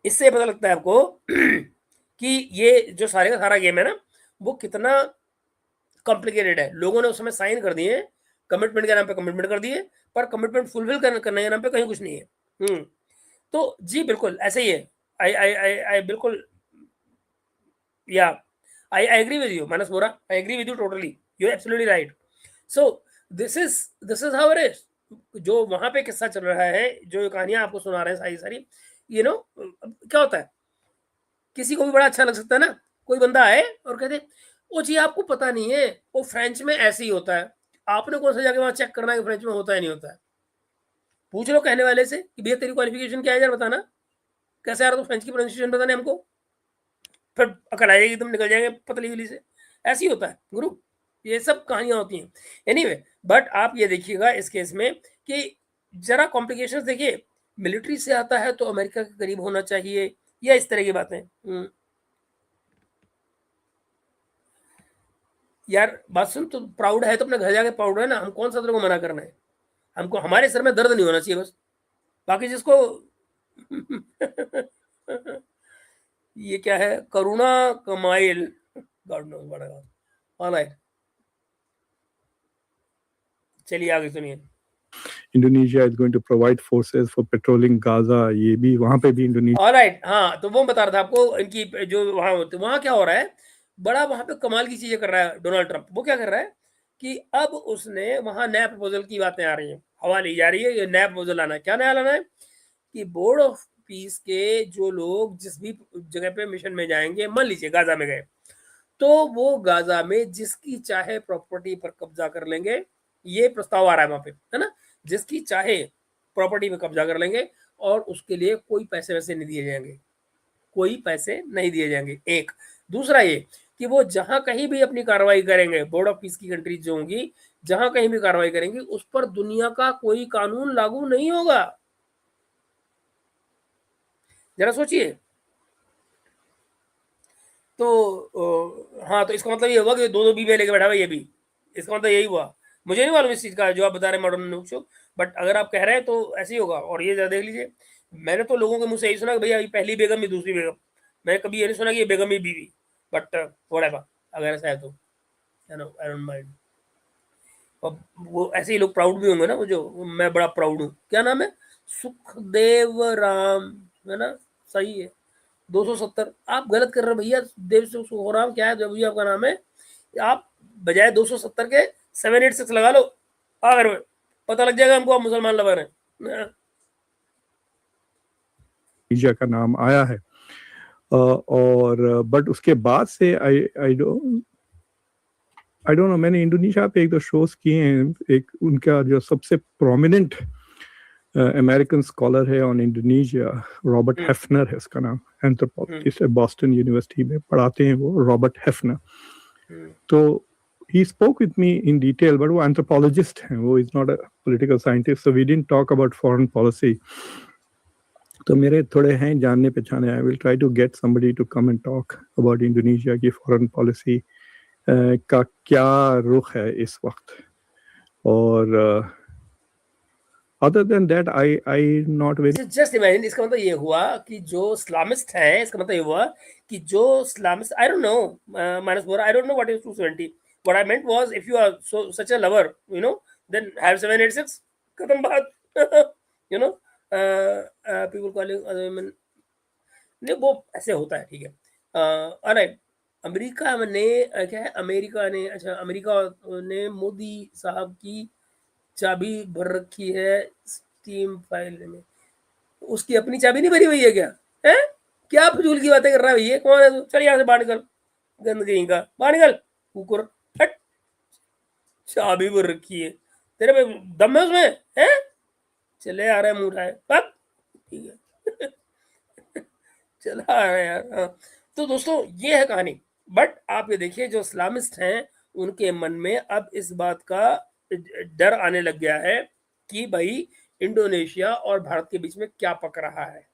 इससे पता लगता है आपको कि ये जो सारे का सारा गेम है ना, वो कितना कॉम्प्लिकेटेड है। लोगों ने उस समय साइन कर दिए, कमिटमेंट के नाम पे कमिटमेंट कर दिए, पर कमिटमेंट फुलफिल करने के नाम पे कहीं कुछ नहीं है। तो जी बिल्कुल ऐसे ही है। आई बिल्कुल, या I agree with you Manas Bora, I agree with you totally, you are absolutely right. So this is how it is. जो वहां पे किस्सा चल रहा है, जो कहानियां आपको सुना रहे हैं सारी सारी, यू नो क्या होता है, किसी को भी बड़ा अच्छा लग सकता है ना, कोई बंदा आए और कहते ओ जी आपको पता नहीं है वो फ्रेंच में ऐसे ही होता है। आपने कौन सा जाके वहां चेक करना है कि फ्रेंच में होता है नहीं होता है? पूछ लो कहने वाले से कि भैया तेरी क्वालिफिकेशन क्या है यार, बताना कैसे आ रहा, तो फ्रेंच की प्रोनाउंसिएशन बताने हमको, फिर अकल आ जाएगी, तुम निकल जाएंगे पतली उली से। ऐसे ही होता है गुरु, ये सब कहानियां होती हैं। एनीवे, बट आप ये देखिएगा इस केस में कि जरा कॉम्प्लिकेशंस देखिए, मिलिट्री से आता है तो अमेरिका के करीब होना चाहिए, या इस तरह की बातें। यार बात सुन, तो प्राउड है तो अपने घर जाके प्राउड है ना, हम कौन सा तेरे को मना करना है? हमको हमारे सर में दर्द नहीं होना चाहिए बस, बाकी जिसको ये क्या है, करुणा कमाइल, God knows what I, alright, चलिए आगे सुनिए। Indonesia is going to provide forces for patrolling Gaza, ये भी वहां पे भी इंडोनेशिया। ऑलराइट, हाँ, तो वो बता रहा था आपको इनकी जो वहां क्या हो रहा है, बड़ा वहां पे कमाल की चीजें कर रहा है डोनाल्ड ट्रंप। वो क्या कर रहा है कि अब उसने वहां नया प्रपोजल की बातें आ रही हैं, हवा ली जा रही है, ये नया प्रपोजल लाना है। क्या नया लाना है कि बोर्ड ऑफ पीस के जो लोग जिस भी जगह पे मिशन में जाएंगे, मान लीजिए गाजा में गए, तो वो गाजा में जिसकी चाहे प्रॉपर्टी पर कब्जा कर लेंगे। ये प्रस्ताव आ रहा है वहां पे, है ना, जिसकी चाहे प्रॉपर्टी पे कब्जा कर लेंगे और उसके लिए कोई पैसे वैसे नहीं दिए जाएंगे, कोई पैसे नहीं दिए जाएंगे। एक दूसरा ये कि वो जहां कहीं भी अपनी कार्रवाई करेंगे, बोर्ड ऑफ पीस की कंट्रीज जो होंगी, जहां कहीं भी कार्रवाई करेंगी, उस पर दुनिया का कोई कानून लागू नहीं होगा। जरा सोचिए। तो हाँ, तो इसका मतलब ये हुआ कि दो दो बीवियां लेके बैठा हुआ ये भी, इसका मतलब यही हुआ। मुझे नहीं मालूम इस चीज का जो आप बता रहे हैं मॉडर्न न्यूज शो, बट अगर आप कह रहे हैं तो ऐसे ही होगा। और ये जरा देख लीजिए, मैंने तो लोगों के मुंह से यही सुना कि भैया पहली बेगम ही दूसरी बेगम, मैंने कभी ये नहीं सुना कि ये बेगम ही बीवी, बट व्हाटएवर, अगर ऐसा है तो आई डोंट माइंड। और वो ऐसे ही लोग प्राउड भी होंगे ना, वो जो मैं बड़ा प्राउड हूँ, क्या नाम है, सुखदेव राम, है ना, सही है। 270 आप गलत कर रहे हो भैया, देव से हो रहा क्या है जो भी आपका नाम है, आप बजाय 270 के 786 लगा लो, अगर पता लग जाएगा हमको आप मुसलमान लगा रहे हैं। इंडोनेशिया का नाम आया है और बट उसके बाद से आई डोंट नो, मैंने इंडोनेशिया पे एक दो शोज किए हैं। एक उनका जो सबसे प्रोमिनेंट अमेरिकन स्कॉलर है ऑन इंडोनेशिया, रॉबर्ट हेफनर है उसका नाम, एंथ्रोपोलॉजिस्ट है, बॉस्टन यूनिवर्सिटी में पढ़ाते हैं वो, रॉबर्ट हेफनर। तो he spoke with me in detail, but वो एंथ्रोपोलॉजिस्ट हैं, वो is not a political scientist, so we didn't talk about foreign policy. तो मेरे थोड़े हैं जानने पहचाने, I will try to get somebody to come and talk about Indonesia की फॉरेन पॉलिसी का क्या रुख है इस वक्त। और other than that I not very just imagine, इसका मतलब ये हुआ कि जो इस्लामिस्ट है, इसका मतलब ये हुआ कि जो Islamist, I don't know, minus more, I don't know what is 270. What I meant was if you are such a lover, you know, then have 786, खत्म बात। you know, people calling other women, नहीं वो ऐसे होता है, ठीक है। Alright, America ने क्या है, अमेरिका ने, अच्छा, अमेरिका ने मोदी साहब की चाबी भर रखी है स्टीम फाइल में, उसकी अपनी चाबी नहीं भरी हुई है क्या? है क्या फजूल की बातें कर रहा है भैया, कौन है तू, चल यहाँ से बाहर निकल, गंदगी का बाहर निकल, कुकुर, हट, चाबी भर रखी है, तेरे में दम है उसमें, है, चले आ रहा है मुंह उठाए, अब ठीक है। चला आ रहा है यार, हाँ। तो दोस्तों ये है कहानी, बट आप ये देखिए जो इस्लामिस्ट हैं उनके मन में अब इस बात का डर आने लग गया है कि भाई इंडोनेशिया और भारत के बीच में क्या पक रहा है,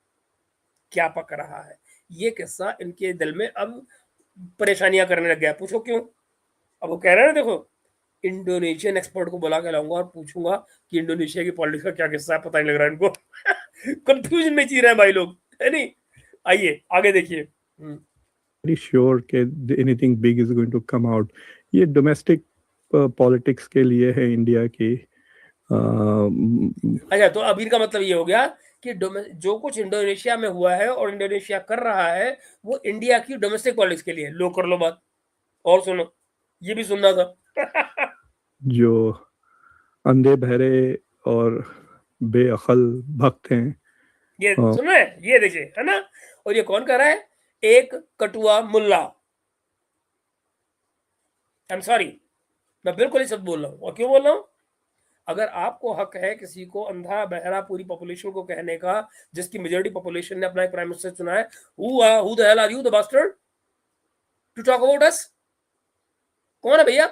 क्या पक रहा है। ये किस्सा इनके दिल में अब परेशानियां करने लग गया। पूछो क्यों? अब वो कह रहे हैं ना, देखो इंडोनेशियन एक्सपर्ट को बुला के लाऊंगा और पूछूंगा कि इंडोनेशिया की पॉलिटिक्स का क्या किस्सा है, पता नहीं लग रहा है इनको। कंफ्यूजन में जी रहे हैं भाई लोग, है नहीं? आइए आगे देखिए। वेरी श्योर कि anything big is going to come out. ये डोमेस्टिक पॉलिटिक्स के लिए है इंडिया की। अच्छा, तो अभी का मतलब ये हो गया कि जो कुछ इंडोनेशिया में हुआ है और इंडोनेशिया कर रहा है वो इंडिया की डोमेस्टिक पॉलिटिक्स के लिए। लो कर लो बात, और सुनो, ये भी सुनना था। जो अंधे बहरे और बेअकल भक्त हैं, ये सुन रहे हैं, ये देखिए, है ना? और ये कौन कर रहा है? एक कटुआ मुल्ला। आई एम सॉरी, मैं बिल्कुल ही सब बोल रहा हूँ। और क्यों बोल रहा हूँ? अगर आपको हक है किसी को अंधा बहरा पूरी पॉपुलेशन को कहने का, जिसकी मेजॉरिटी पॉपुलेशन ने अपना एक प्राइम मिनिस्टर चुना है, who the hell are you the bastard to talk about us? कौन है भैया?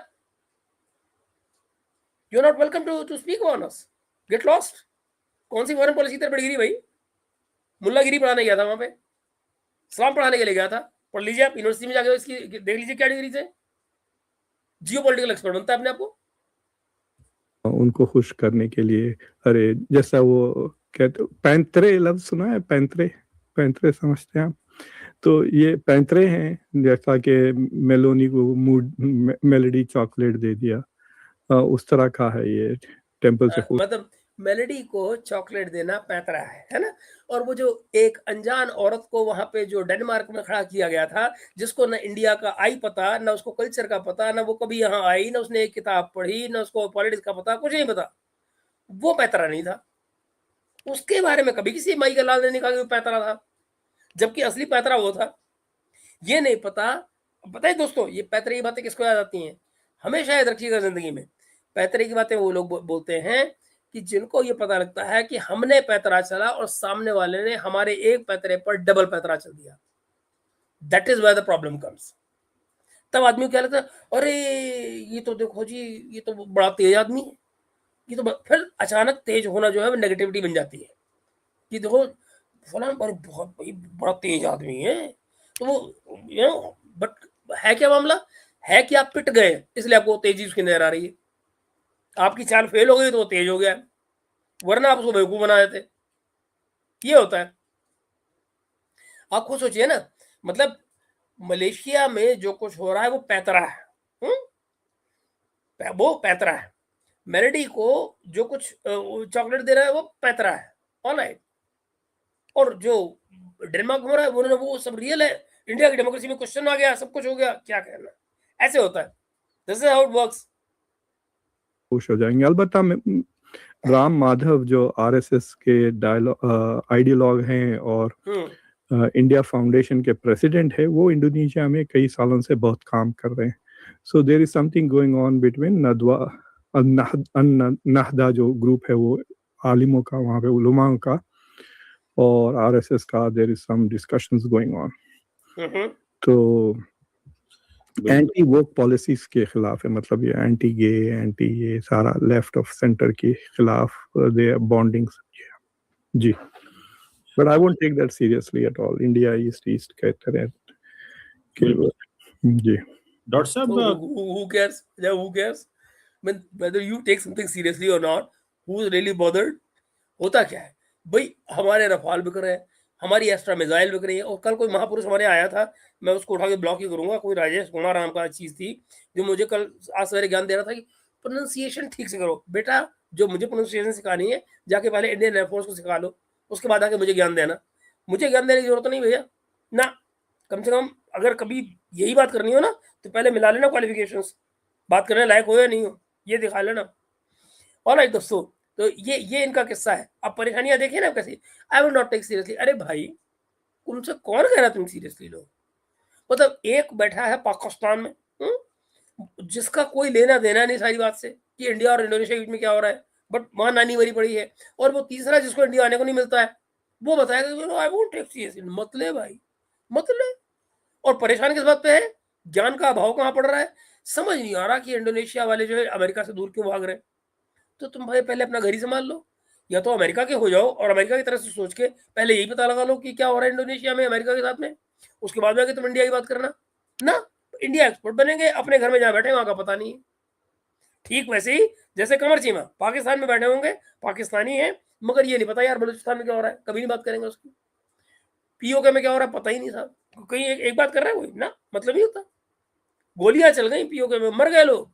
You are not welcome to speak on us, get lost. कौन सी फॉरेन पॉलिसी तेरे पे गिरी भाई? मुल्लागिरी पढ़ाने गया था वहां पे, इस्लाम पढ़ाने के लिए गया था। पढ़ लीजिए आप यूनिवर्सिटी में जाके, इसकी देख लीजिए क्या डिग्री से। जियो पॉलिटिकल एक्सपर्ट बनता है अपने आप को। उनको खुश करने के लिए, अरे जैसा वो कहते, पैंतरे लफ्ज सुना है? पैंतरे, पैंतरे समझते हैं आप? तो ये पैंतरे हैं, जैसा कि मेलोनी को मूड मेलोडी चॉकलेट दे दिया, उस तरह का है ये टेम्पल से। मतलब मेलेडी को चॉकलेट देना पैतरा है ना? और वो जो एक अनजान औरत को वहां पे जो डेनमार्क में खड़ा किया गया था, जिसको ना इंडिया का आई पता, ना उसको कल्चर का पता, ना वो कभी यहाँ आई, ना उसने एक किताब पढ़ी, ना उसको पॉलिटिक्स का पता, कुछ नहीं पता, वो पैतरा नहीं था। उसके बारे में कभी किसी माई का लाल ने नहीं कहा कि वो पैतरा था, जबकि असली पैतरा वो था। ये नहीं पता। पता है दोस्तों, ये पैतरे की बातें किसको याद आती हैं? हमेशा याद रखिएगा जिंदगी में, पैतरे की बातें वो लोग बोलते हैं कि जिनको ये पता लगता है कि हमने पैतरा चला और सामने वाले ने हमारे एक पैतरे पर डबल पैतरा चल दिया। That is where the problem comes. तब आदमी को क्या लगता है, अरे ये तो देखो जी, ये तो बड़ा तेज आदमी है, ये तो फिर अचानक तेज होना जो है वो नेगेटिविटी बन जाती है कि देखो फलान बहुत भाई बड़ा तेज आदमी है। तो वो बट है क्या मामला? है कि आप पिट गए इसलिए आपको तेजी उसकी नजर आ रही है। आपकी चाल फेल हो गई तो वो तेज हो गया, वरना आप उसको बेवकूफ बना देते। ये होता है। आप खुद सोचिए ना, मतलब मलेशिया में जो कुछ हो रहा है वो पैतरा है। वो पैतरा है। मेलेडी को जो कुछ चॉकलेट दे रहा है वो पैतरा है, ऑलराइट। और जो डेनमार्क में हो रहा है वो सब रियल है। इंडिया की डेमोक्रेसी में क्वेश्चन आ गया, सब कुछ हो गया, क्या कहना। ऐसे होता है, this is how it works. खुश हो जाएंगे। अलबत्ता राम माधव जो आरएसएस के आइडियोलॉग हैं और इंडिया फाउंडेशन के प्रेसिडेंट है, वो इंडोनेशिया में कई सालों से बहुत काम कर रहे हैं। So there is something going on between Nahda जो ग्रुप है वो आलिमों का, वहाँ पे उलमाओं का, और आरएसएस का। There is some discussions going on. तो एंटी वोक पॉलिसीज के खिलाफ है, मतलब ये एंटी गे, एंटी ये सारा लेफ्ट ऑफ सेंटर के खिलाफ दे बॉन्डिंग जी। But I won't take that seriously at all. India east कहते हैं जी। डॉक्टर साहब, who cares? Yeah, who cares? When whether you take something seriously or not, who's really bothered? होता क्या है भाई? हमारे रफाल बिक रहे हैं, हमारी एस्ट्रा मिसाइल बिक रही है। और कल कोई महापुरुष हमारे आया था, मैं उसको उठा के ब्लॉक ही करूंगा, कोई राजेश कुमार नाम का चीज थी, जो मुझे कल आज सवेरे ज्ञान दे रहा था कि प्रोनाउंसिएशन ठीक से करो बेटा। जो मुझे प्रोनाउंसिएशन सिखानी है, जाके पहले इंडियन एयरफोर्स को सिखा लो, उसके बाद आके मुझे ज्ञान देना। मुझे ज्ञान देने की जरूरत नहीं भैया ना। कम से कम अगर कभी यही बात करनी हो ना, तो पहले मिला लेना क्वालिफिकेशंस, बात करने लायक हो या नहीं हो ये दिखा लेना। ऑलराइट दोस्तों, तो ये इनका किस्सा है। अब परेशानियां देखिए ना कैसे। I will not take seriously. अरे भाई, तुमसे कौन कह रहा तुम सीरियसली लो? मतलब एक बैठा है पाकिस्तान में, जिसका कोई लेना देना नहीं सारी बात से कि इंडिया और इंडोनेशिया के बीच में क्या हो रहा है, बट वहां नानी मरी पड़ी है। और वो तीसरा जिसको इंडिया आने को नहीं मिलता है, वो बताएगा आई वोंट टेक सीरियसली। मतलब भाई, मतलब। और परेशान किस बात पे है? ज्ञान का अभाव कहाँ पड़ रहा है? समझ नहीं आ रहा कि इंडोनेशिया वाले जो है अमेरिका से दूर क्यों भाग रहे हैं। तो तुम भाई पहले अपना घर ही संभाल लो। या तो अमेरिका के हो जाओ और अमेरिका की तरफ से सोच के पहले यही पता लगा लो कि क्या हो रहा है इंडोनेशिया में अमेरिका के साथ में, उसके बाद में तुम इंडिया की बात करना ना। इंडिया एक्सपोर्ट बनेंगे, अपने घर में जहाँ बैठे वहां का पता नहीं है। ठीक वैसे ही जैसे कमर चीमा पाकिस्तान में बैठे होंगे, पाकिस्तानी है मगर ये नहीं पता यार बलूचिस्तान में क्या हो रहा है, कभी नहीं बात करेंगे उसकी। पीओके में क्या हो रहा है पता ही नहीं साहब, कहीं एक बात कर रहा है कोई ना, मतलब ही होता। गोलियां चल गई पीओके में, मर गए लोग,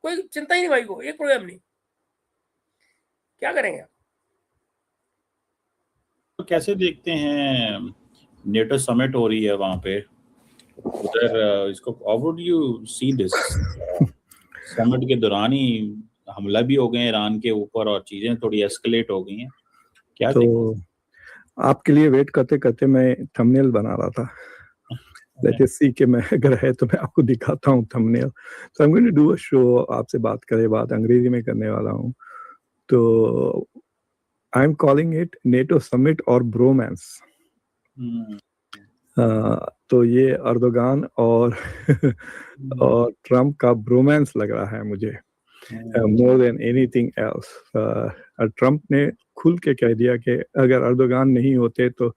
कोई चिंता ही नहीं भाई को, एक प्रोग्राम नहीं, क्या करेंगे। तो कैसे देखते हैं नेटो समिट हो रही है वहां पे उधर, इसको how would you see this? Summit के दौरान ही हमला भी हो गए ईरान के ऊपर और चीजें थोड़ी एस्केलेट हो गई हैं, क्या तो आपके लिए वेट करते करते मैं थंबनेल बना रहा था। लेट्स जस्ट सी कि मैं अगर है तो मैं आपको दिखाता हूँ thumbnail. So I am going to do a show, आपसे बात करे बात अंग्रेजी में करने वाला हूँ। तो I am calling it NATO summit और ब्रोमांस। तो ये अर्दोगान और और ट्रम्प का ब्रोमांस लग रहा है मुझे, more than anything else. Trump ने खुल के कह दिया कि अगर अर्दोगान नहीं होते तो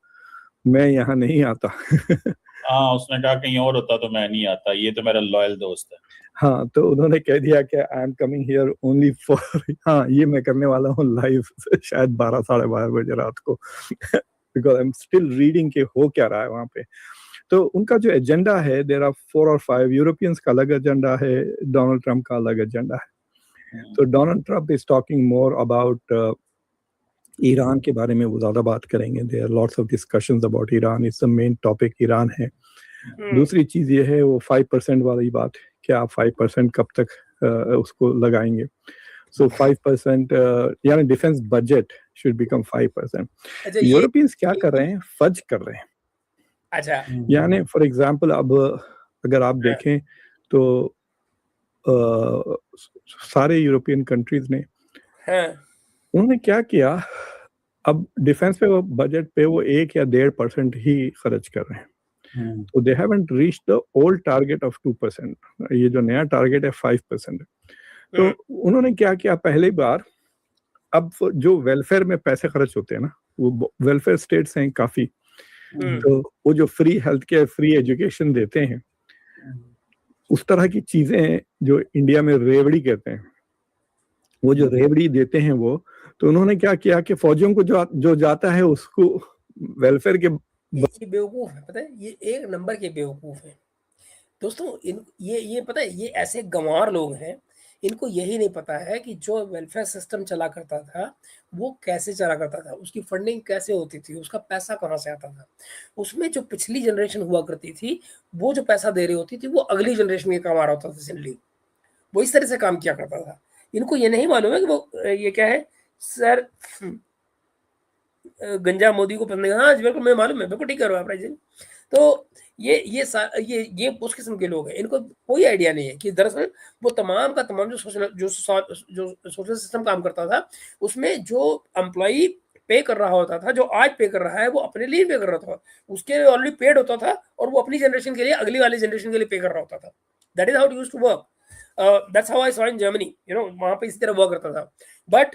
मैं यहाँ नहीं आता। हाँ, उसने कहा कहीं और होता तो मैं नहीं आता, ये तो मेरा लॉयल दोस्त है। हाँ, तो उन्होंने कह दिया कि I am coming here only for, हाँ ये मैं करने वाला हूँ लाइव शायद 12 साढ़े 12 बजे रात को, because I am still reading के हो क्या रहा है वहाँ पे। तो उनका जो एजेंडा है, देयर आर 4 और 5, यूरोपियंस का अलग एजेंडा है, डोनाल्ड ट्रम्प का अलग एजेंडा है। तो Donald Trump is talking more about Iran के बारे में वो ज्यादा बात करेंगे। There are lots of discussions about Iran, it's the main topic Iran है। दूसरी चीज ये है वो 5% वाली बात, क्या आप 5% कब तक उसको लगाएंगे। सो 5% यानी defence budget should become 5%। Europeans क्या कर रहे हैं, फज कर रहे हैं। अच्छा, यानी फॉर एग्जांपल अब अगर आप देखें तो सारे यूरोपियन कंट्रीज ने उन्होंने क्या किया, अब डिफेंस पे वो बजट पे वो 1 या 1.5% ही खर्च कर रहे हैं। तो they haven't reached the old target of 2%, ये जो नया टारगेट है 5% है। तो उन्होंने क्या किया, पहली बार अब जो वेलफेयर में पैसे खर्च होते हैं ना, वो वेलफेयर स्टेट्स हैं काफी, तो वो जो free health care, free education देते हैं, उस तरह की चीजें जो इंडिया में रेवड़ी कहते हैं, वो जो रेवड़ी देते हैं वो, तो उन्होंने क्या किया कि फौजियों को जो जाता है उसको वेलफेयर के, ये बेवकूफ है, पता है, ये एक नंबर के बेवकूफ है दोस्तों। ये पता है, ये ऐसे गंवार लोग हैं, इनको यही नहीं पता है कि जो वेलफेयर सिस्टम चला करता था वो कैसे चला करता था, उसकी फंडिंग कैसे होती थी, उसका पैसा कहाँ से आता था। उसमें जो पिछली जनरेशन हुआ करती थी, वो जो पैसा दे रही होती थी वो अगली जनरेशन के काम आ रहा होता था सिंपली, वो इस तरह से काम किया करता था। इनको ये नहीं मालूम है कि वो ये क्या है सर, गंजा मोदी को पसंद है। हाँ जी बिल्कुल, मैं मालूम है, बिल्कुल ठीक कर रहा हूँ आप। तो ये उस किस्म के लोग हैं, इनको कोई आइडिया नहीं है कि दरअसल वो तमाम का तमाम जो सोशल सिस्टम काम करता था, उसमें जो एम्प्लॉई पे कर रहा होता था, जो आज पे कर रहा है वो अपने लिए पे कर रहा था, उसके लिए ऑलरेडी पेड होता था और वो अपनी जनरेशन के लिए, अगली वाली जनरेशन के लिए पे कर रहा होता था। That is how it used to work. That's how I saw in Germany, वहां पे इसी तरह वर्क करता था। बट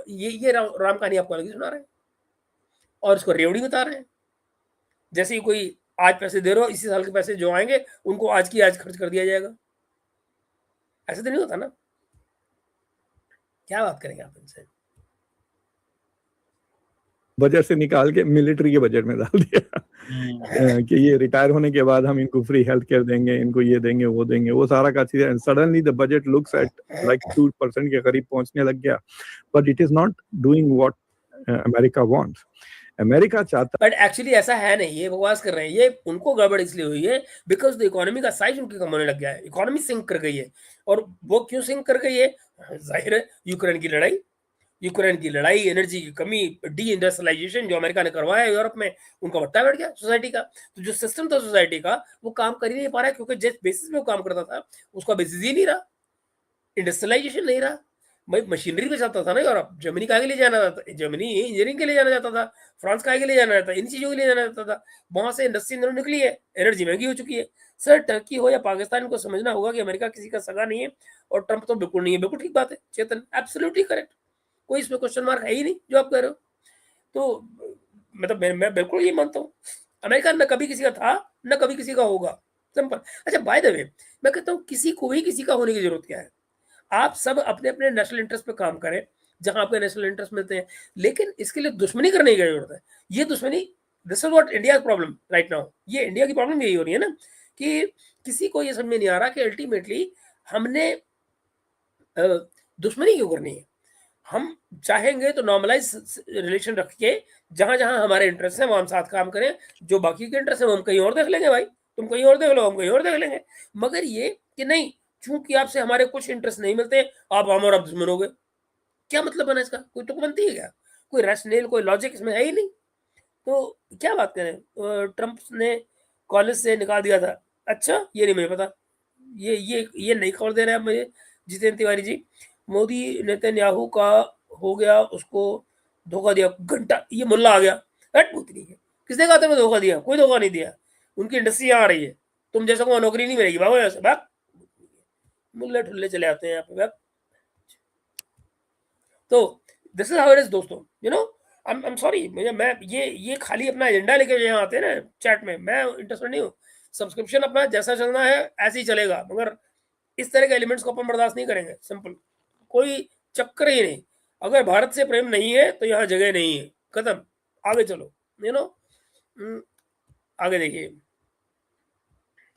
ये राम कहानी आपको अलग ही सुना रहे हैं और इसको रेवड़ी बता रहे हैं, जैसे ही कोई आज पैसे दे रहे हो, इसी साल के पैसे जो आएंगे उनको आज की आज खर्च कर दिया जाएगा। ऐसे तो नहीं होता ना, क्या बात करेंगे आप इनसे। बजट से निकाल के मिलिट्री के बजट में डाल दिया कि ये रिटायर होने के बाद हम इनको फ्री हेल्थ केयर देंगे, इनको ये देंगे वो देंगे, वो सारा का चीज। Suddenly the budget looks at like 2% के करीब पहुंचने लग गया, but it is not doing what America wants. America चाहता, बट एक्चुअली ऐसा है नहीं, ये बकवास कर रहे हैं। ये उनको गड़बड़ इसलिए हुई है बिकॉज द इकोनॉमी का साइज उनकी कम होने लग गया है, इकोनॉमी सिंक कर गई है। और वो क्यों सिंक कर गई है, जाहिर है यूक्रेन की लड़ाई, एनर्जी की कमी, डी इंडस्ट्रियलाइजेशन जो अमेरिका ने करवाया यूरोप में, उनका बट्टा बैठ गया सोसाइटी का। तो जो सिस्टम था सोसाइटी का वो काम कर ही नहीं पा रहा है, क्योंकि जिस बेसिस पे वो काम करता था उसका बेसिस ही नहीं रहा, इंडस्ट्रियलाइजेशन नहीं रहा। भाई मशीनरी पे चलता था ना यूरोप, जर्मनी काहे के लिए जाना जाता, जर्मनी इंजीनियरिंग के लिए जाना जाता था, फ्रांस काहे के लिए जाना जाता, इन चीजों के लिए जाना जाता था। वहां से इंडस्ट्री निकली है, एनर्जी महंगी हो चुकी है। सर टर्की हो या पाकिस्तान को समझना होगा कि अमेरिका किसी का सगा नहीं है और ट्रंप तो बिल्कुल नहीं है। बिल्कुल ठीक बात है चेतन, एब्सोल्युटली करेक्ट, कोई इसमें क्वेश्चन मार्क है ही नहीं जो आप कह रहे हो। तो मतलब मैं बिल्कुल ये मानता हूँ, अमेरिका न कभी किसी का था, न कभी किसी का होगा, सिंपल। अच्छा बाय द वे, मैं कहता हूँ किसी को भी किसी का होने की ज़रूरत क्या है? आप सब अपने-अपने नेशनल इंटरेस्ट पे काम करें, जहाँ आपके नेशनल इंटरेस्ट मिलते हैं, लेकिन इसके लिए दुश्मनी करने की क्या ज़रूरत है? ये दुश्मनी, this is what India's problem right now. ये इंडिया की प्रॉब्लम यही हो रही है ना, कि किसी को ये समझ में नहीं आ रहा कि अल्टीमेटली हमने अ, दुश्मनी क्यों करनी है? हम चाहेंगे तो नॉर्मलाइज़ रिलेशन रख के जहाँ-जहाँ हमारे इंटरेस्ट हैं, वहाँ हम साथ काम करें, जो बाकी के इंटरेस्ट है वो हम कहीं और देख लेंगे भाई, तुम कहीं और देख लो, हम कहीं और देख लेंगे। मगर ये कि नहीं, चूँकि आपसे हमारे कुछ इंटरेस्ट नहीं मिलते, आप हमारा दुश्मन हो गए। क्या मतलब बना इसका? कोई तुक बनती है क्या? कोई रैशनल, कोई लॉजिक इसमें है ही नहीं। तो क्या बात करें, ट्रम्प ने कॉलेज से निकाल दिया था। अच्छा, ये नहीं मुझे पता। ये नई खबर दे रहे हैं आप मुझे जितेंद्र तिवारी जी। मोदी नेतन्याहू का हो गया, उसको धोखा दिया घंटा, ये मुल्ला आ गया। हट भूतनी है, किसने कहा तुम्हें धोखा दिया? कोई धोखा नहीं दिया। उनकी इंडस्ट्री यहाँ आ रही है, तुम जैसा को नौकरी नहीं मिलेगी, भागो यहाँ से, भाग। मुल्ले ठुल्ले चले आते हैं यहाँ पे, भाग। तो this is how it is दोस्तों, you know. I am sorry, मुझे मैं ये खाली अपना एजेंडा लेके यहाँ आते हैं ना चैट में, मैं इंटरेस्टेड नहीं हूँ। सब्सक्रिप्शन अपना जैसा चलना है ऐसे ही चलेगा, मगर इस तरह के एलिमेंट्स को अपन बर्दाश्त नहीं करेंगे, सिंपल। कोई चक्कर ही नहीं। अगर भारत से प्रेम नहीं है तो यहाँ जगह नहीं है, खत्म। आगे चलो, यू नो। आगे देखिए।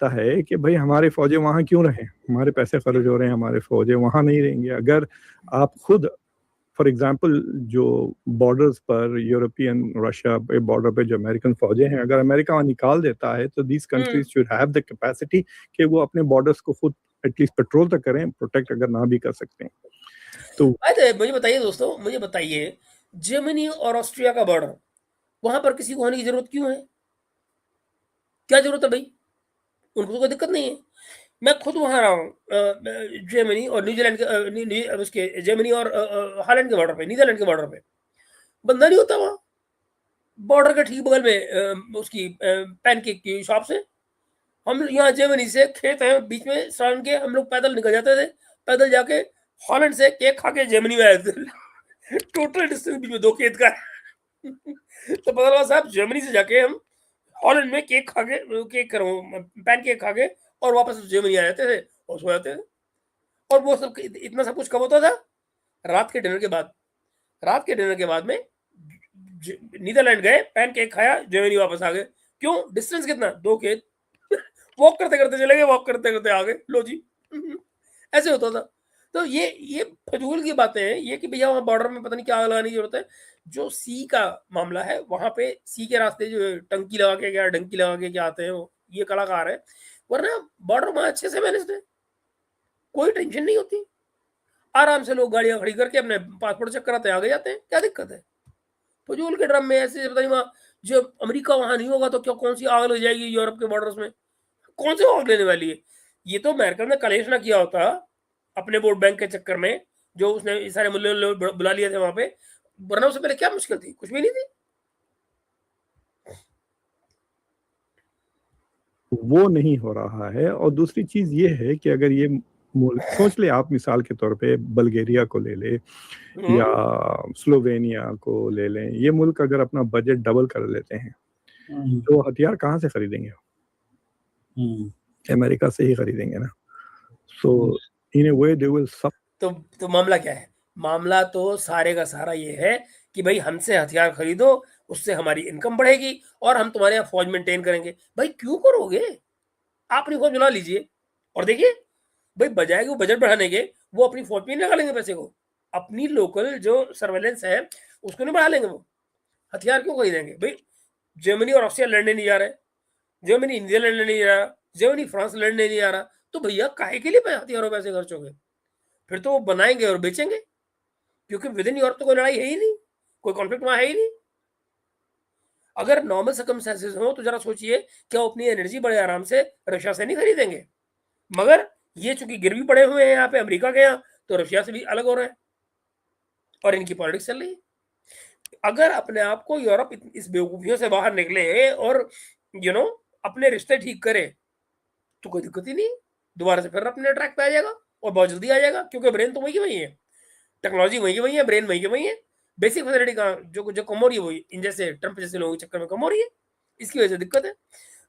है कि भाई हमारे फौजी वहाँ क्यों रहे, हमारे पैसे खर्च हो रहे हैं, हमारे फौजी वहाँ नहीं रहेंगे। अगर आप खुद फॉर एग्जांपल जो बॉर्डर्स पर यूरोपियन रशिया पे बॉर्डर पे जो अमेरिकन फौजे हैं, अगर अमेरिका वहाँ निकाल देता है तो these countries should have the capacity कि वो अपने बॉर्डर्स को खुद एटलीस्ट पेट्रोल तक करें, प्रोटेक्ट अगर ना भी कर सकते हैं तो। मुझे बताइए दोस्तों, मुझे बताइए, जर्मनी और ऑस्ट्रिया का बॉर्डर, वहां पर किसी को होने की जरूरत क्यों है? क्या जरूरत है भाई? उनको तो कोई दिक्कत नहीं है। मैं खुद वहां रहा हूँ, जर्मनी और न्यूजीलैंड के, उसके जर्मनी और हॉलैंड के बॉर्डर पे, नीदरलैंड के बॉर्डर पे बंदा नहीं होता वहां। बॉर्डर के ठीक बगल में उसकी पैनकेक की शॉप से, हम यहाँ जर्मनी से खेत है बीच में सड़न के, हम लोग पैदल निकल जाते थे, पैदल जाके हॉलैंड से केक खा के जर्मनी में आए थे। टोटल डिस्टेंस बीच में दो खेत का है। तो पता लगा साहब, जर्मनी से जाके हम हॉलैंड में केक खा के, पैन केक खा के और वापस जर्मनी आ जाते थे और सो जाते थे। और वो सब इतना सब कुछ कब होता था? रात के डिनर के बाद। रात के डिनर के बाद में नीदरलैंड गए, पैन केक खाया, जर्मनी वापस आ गए। क्यों? डिस्टेंस कितना? दो खेत। वॉक करते करते चले गए, वॉक करते करते आ गए, लो जी। ऐसे होता था। तो ये फजूल की बातें हैं, ये कि भैया वहाँ बॉर्डर में पता नहीं क्या लगाने की जरूरत है। जो सी का मामला है, वहां पे सी के रास्ते जो टंकी लगा के क्या डंकी लगा के क्या आते हैं, वो ये कलाकार है। वरना बॉर्डर वहां अच्छे से मैनेज है, कोई टेंशन नहीं होती। आराम से लोग गाड़ियां खड़ी करके अपने पासपोर्ट चेक कराते आगे जाते हैं, क्या दिक्कत है? फजूल के ड्रम में ऐसे पता नहीं वहाँ, जो अमेरिका वहां नहीं होगा तो क्या कौन सी आग लग जाएगी यूरोप के बॉर्डर्स में? कौन सी आग लेने वाली है? ये तो अमेरिका ने कलेश ना किया होता अपने वोट बैंक के चक्कर में, जो उसने इस सारे मुल्ले लोग बुला लिए थे वहां पे, वरना उससे पहले क्या मुश्किल थी? कुछ भी नहीं थी। वो नहीं हो रहा है। और दूसरी चीज ये है कि अगर ये सोच ले आप, मिसाल के तौर पे बल्गेरिया को ले ले या स्लोवेनिया को ले लें, ये मुल्क अगर अपना बजट डबल कर लेते हैं तो हथियार कहाँ से खरीदेंगे? अमेरिका से ही खरीदेंगे ना। सो इन ए वे दे विल सब। तो मामला क्या है? मामला तो सारे का सारा ये है कि भाई हमसे हथियार खरीदो, उससे हमारी इनकम बढ़ेगी और हम तुम्हारे यहाँ फौज मेंटेन करेंगे। भाई क्यों करोगे? आप अपनी फौज बुला लीजिए और देखिए, भाई बजाय वो बजट बढ़ाने के, वो अपनी फौज पे नहीं लगा लेंगे पैसे को। अपनी लोकल जो सर्वेलेंस है उसको नहीं बढ़ा लेंगे वो। हथियार क्यों खरीदेंगे भाई? जर्मनी और ऑस्ट्रिया लड़ने नहीं जा रहे, जर्मनी इंडिया लड़ने नहीं जा रहा, जर्मनी फ्रांस लड़ने नहीं जा रहा, तो भैया काहे के लिए हथियारों पैसे खर्च हो गए? फिर तो वो बनाएंगे और बेचेंगे, क्योंकि विद इन यूरोप तो कोई लड़ाई है ही नहीं, कोई कॉन्फ्लिक्ट वहां है ही नहीं। अगर नॉर्मल सर्कमस्टेंसेस हो तो जरा सोचिए, क्या वो अपनी एनर्जी बड़े आराम से रशिया से नहीं खरीदेंगे? मगर ये चूंकि गिरवी पड़े हुए हैं यहाँ पे अमेरिका के यहाँ, तो रशिया से भी अलग हो रहे हैं और इनकी पॉलिटिक्स चल रही है। अगर अपने आप को यूरोप इस बेवकूफियों से बाहर निकले और अपने रिश्ते ठीक करे, तो कोई दिक्कत ही नहीं, दोबारा से फिर अपने ट्रैक पे आ जाएगा और बहुत जल्दी आ जाएगा, क्योंकि ब्रेन तो वही है। टेक्नोलॉजी वही की वही है, ब्रेन वही की वही है, बेसिक फैसिलिटी कहाँ जो कम हो रही है वही इन जैसे ट्रम्प जैसे लोगों के चक्कर में कम हो रही है, इसकी वजह से दिक्कत है।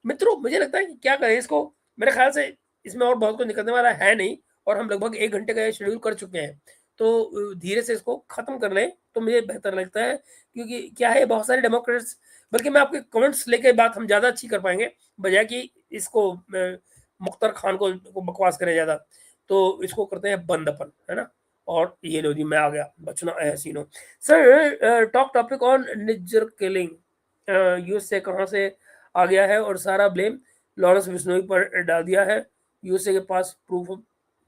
मित्रों मुझे लगता है कि क्या करें इसको, मेरे ख्याल से इसमें और बहुत कुछ निकलने वाला है नहीं, और हम लगभग 1 घंटे का शेड्यूल कर चुके हैं, तो धीरे से इसको खत्म कर लें तो मुझे बेहतर लगता है, क्योंकि क्या है बहुत सारे डेमोक्रेट्स, बल्कि मैं आपके कमेंट्स लेके बात हम ज़्यादा अच्छी कर पाएंगे बजाय कि इसको मुख्तार खान को बकवास करें ज़्यादा, तो इसको करते हैं बंद अपन, है ना। और ये लो जी मैं आ गया, बचना हसीनो। Sir talk topic on Nijjar killing, USA कहाँ से आ गया है और सारा ब्लेम लॉरेंस बिश्नोई पर डाल दिया है, यूएसए के पास प्रूफ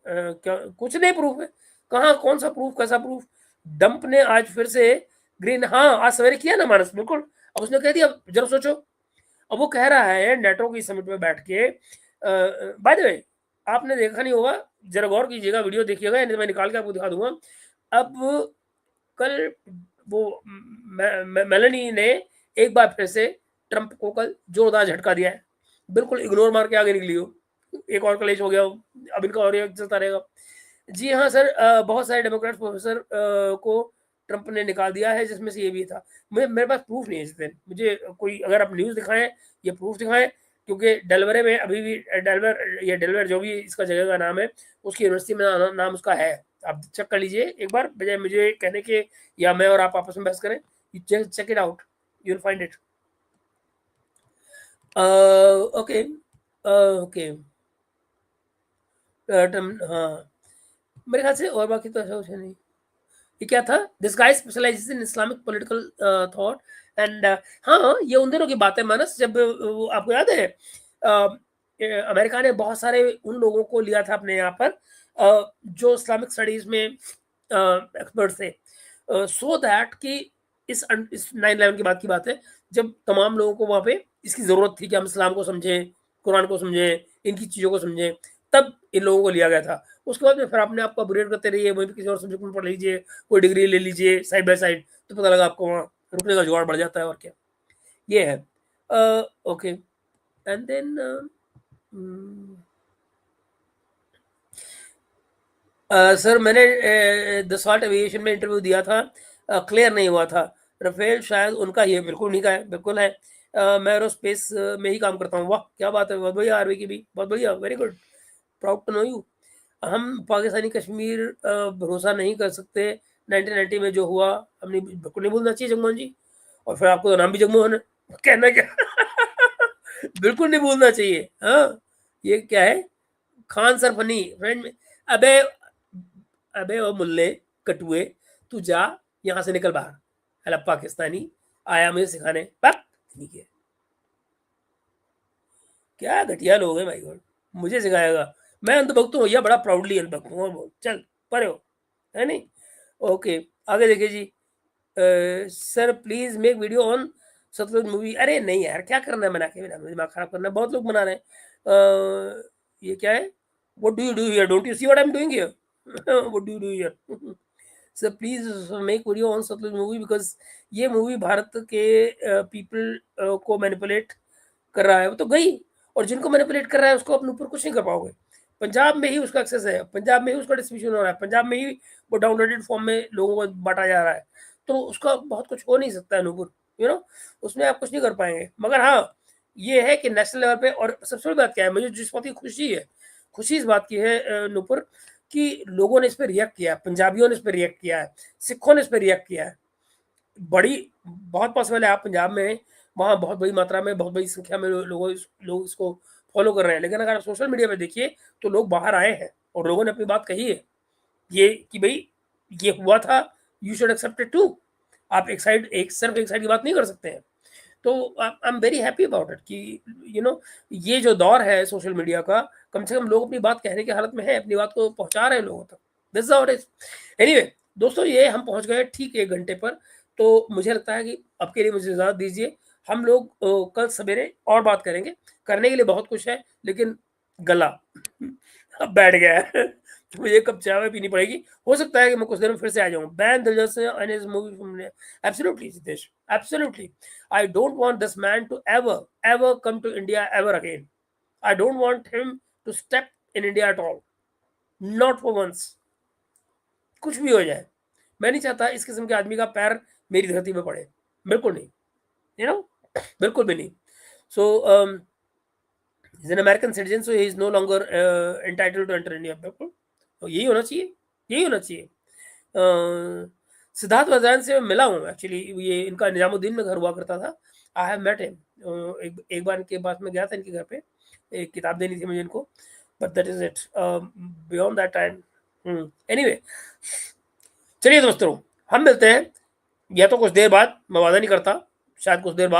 क्या कुछ नहीं प्रूफ है, कहाँ कौन सा प्रूफ, कैसा प्रूफ। डंप ने आज फिर से ग्रीन, हाँ आज सवेरे किया ना मानस, बिल्कुल। अब उसने कह दिया, जरा सोचो, अब वो कह रहा है नेटो की समिट में बैठ के, बाय द वे आपने देखा नहीं होगा, जरा गौर कीजिएगा, वीडियो देखिएगा, नहीं तो मैं निकाल के आपको दिखा दूंगा। अब कल वो मेलानी ने एक बार फिर से ट्रंप को कल जोरदार झटका दिया है, बिल्कुल इग्नोर मार के आगे निकली हो, एक और कलेश हो गया हो, अब इनका और चलता रहेगा। जी हाँ सर, बहुत सारे डेमोक्रेट प्रोफेसर को ट्रंप ने निकाल दिया है, जिसमें से ये भी था। मेरे पास प्रूफ नहीं है इस दिन, मुझे कोई अगर आप न्यूज़ दिखाएं या प्रूफ दिखाएं, क्योंकि डेलवरे में अभी भी डेलवेर जो भी इसका जगह का नाम है, उसकी यूनिवर्सिटी में नाम उसका है, आप चेक कर लीजिए एक बार, बजाय मुझे कहने के या मैं और आप आपस में बहस करें, check it out, you will find it. Okay okay, हाँ मेरे ख्याल से और बाकी तो ऐसा कुछ नहीं। ये क्या था, this guy specialises in Islamic political thought and, हाँ ये उन दिनों की बात है मानस, जब आपको याद है अमेरिका ने बहुत सारे उन लोगों को लिया था अपने यहाँ पर जो इस्लामिक स्टडीज में एक्सपर्ट थे, सो दैट कि इस 9/11 की बात है, जब तमाम लोगों को वहाँ पे इसकी ज़रूरत थी कि हम इस्लाम को समझें, कुरान को समझें, इनकी चीज़ों को समझें, तब इन लोगों को लिया गया था। उसके बाद में फिर अपने आप को अपग्रेड करते रहिए, वहीं पे किसी और सब्जेक्ट में पढ़ लीजिए, कोई डिग्री ले लीजिए साइड बाय साइड, तो पता लगा आपको वहाँ रुकने का जुगाड़ बढ़ जाता है, और क्या ये है। ओके एंड देन सर मैंने दसॉल्ट एविएशन में इंटरव्यू दिया था, क्लियर नहीं हुआ था, राफेल शायद उनका ही है, बिल्कुल नहीं का है, बिल्कुल है। मैं एरोस्पेस में ही काम करता हूँ, वाह क्या बात है, बहुत बढ़िया, आर्मी की भी बहुत बढ़िया, very good, proud to know you. हम पाकिस्तानी कश्मीर भरोसा नहीं कर सकते, 1990 में जो हुआ हमने बिल्कुल नहीं भूलना चाहिए जगमोहन जी, और फिर आपको तो नाम भी जगमोहन है, कहना क्या बिल्कुल नहीं भूलना चाहिए। हाँ ये क्या है, खान सर फनी फ्रेंड में, अबे अबे ओ मुल्ले कटुए, तू जा यहाँ से निकल बाहर, अला पाकिस्तानी आया मुझे सिखाने, ठीक है क्या घटिया लोग हैं भाई, मुझे सिखाएगा, मैं अंधभक्त हूँ भैया, बड़ा प्राउडली अंधभक्त हूँ, चल परे हो, है नहीं। ओके आगे देखिए जी, sir please make video on Sutlej movie, अरे नहीं यार क्या करना है बना के, मेरा दिमाग खराब करना है, बहुत लोग बना रहे हैं। ये क्या है, what do you do here, don't you see what I am doing here, what do you do here, sir please make video on Sutlej movie, बिकॉज ये मूवी भारत के पीपल को मैनिपुलेट कर रहा है, वो तो गई, और जिनको मैनिपुलेट कर रहा है उसको अपने ऊपर कुछ नहीं कर पाओगे, पंजाब में ही उसका एक्सेस है, पंजाब में ही उसका डिस्ट्रीब्यूशन हो रहा है, पंजाब में ही वो डाउनलोडेड फॉर्म में लोगों को बांटा जा रहा है, तो उसका बहुत कुछ हो नहीं सकता है नूपुर, यू नो, उसमें आप कुछ नहीं कर पाएंगे। मगर हाँ ये है कि नेशनल लेवल पे, और सबसे बड़ी बात क्या है, मुझे जिस बात की खुशी है, खुशी इस बात की है नूपुर, कि लोगों ने इस पर रिएक्ट किया है, पंजाबियों ने इस पर रिएक्ट किया है, सिखों ने इस पर रिएक्ट किया है, बड़ी बहुत पॉसिबल है आप पंजाब में, वहाँ बहुत बड़ी मात्रा में, बहुत बड़ी संख्या में लोग इसको फॉलो कर रहे हैं, लेकिन अगर आप सोशल मीडिया पे देखिए तो लोग बाहर आए हैं और लोगों ने अपनी बात कही है, ये कि भाई ये हुआ था, you should accept it too, आप सिर्फ एक साइड की बात नहीं कर सकते हैं। तो I am very happy about it कि यू नो ये जो दौर है सोशल मीडिया का, कम से कम लोग अपनी बात कहने की हालत में है, अपनी बात को पहुंचा रहे हैं लोगों तक, this is how it is. Anyway दोस्तों, ये हम पहुंच गए ठीक 1 घंटे पर, तो मुझे लगता है कि अब के लिए मुझे इजाजत दीजिए, हम लोग कल सवेरे और बात करेंगे, करने के लिए बहुत कुछ है, लेकिन गला अब बैठ गया है तो मुझे कब चाय पीनी पड़ेगी, हो सकता है कि मैं कुछ देर में फिर से आ जाऊं, बैन दिलजत से and his movie from absolutely Siddesh, absolutely I don't want this man to ever come to India ever again, I don't want him to step in India at all, not for once, कुछ भी हो जाए, मैं नहीं चाहता इस किस्म के आदमी का पैर मेरी धरती पे पड़े, बिल्कुल नहीं, यू नो, बिल्कुल भी नहीं। So is an American citizen, so he is no longer entitled to enter India, बिल्कुल, तो यही होना चाहिए, यही होना चाहिए। सिद्धार्थ वज़ान से मैं मिला हूँ एक्चुअली, ये इनका निजामुद्दीन में घर हुआ करता था। आई हैव मेट हिम, एक बार इनके पास में गया था इनके घर पे, एक किताब देनी थी मुझे इनको, but that is it, beyond that time. Anyway, चलिए दोस्तों, हम मिलते हैं या तो कुछ देर बाद, मैं वादा नहीं करता, शायद कुछ देर बाद।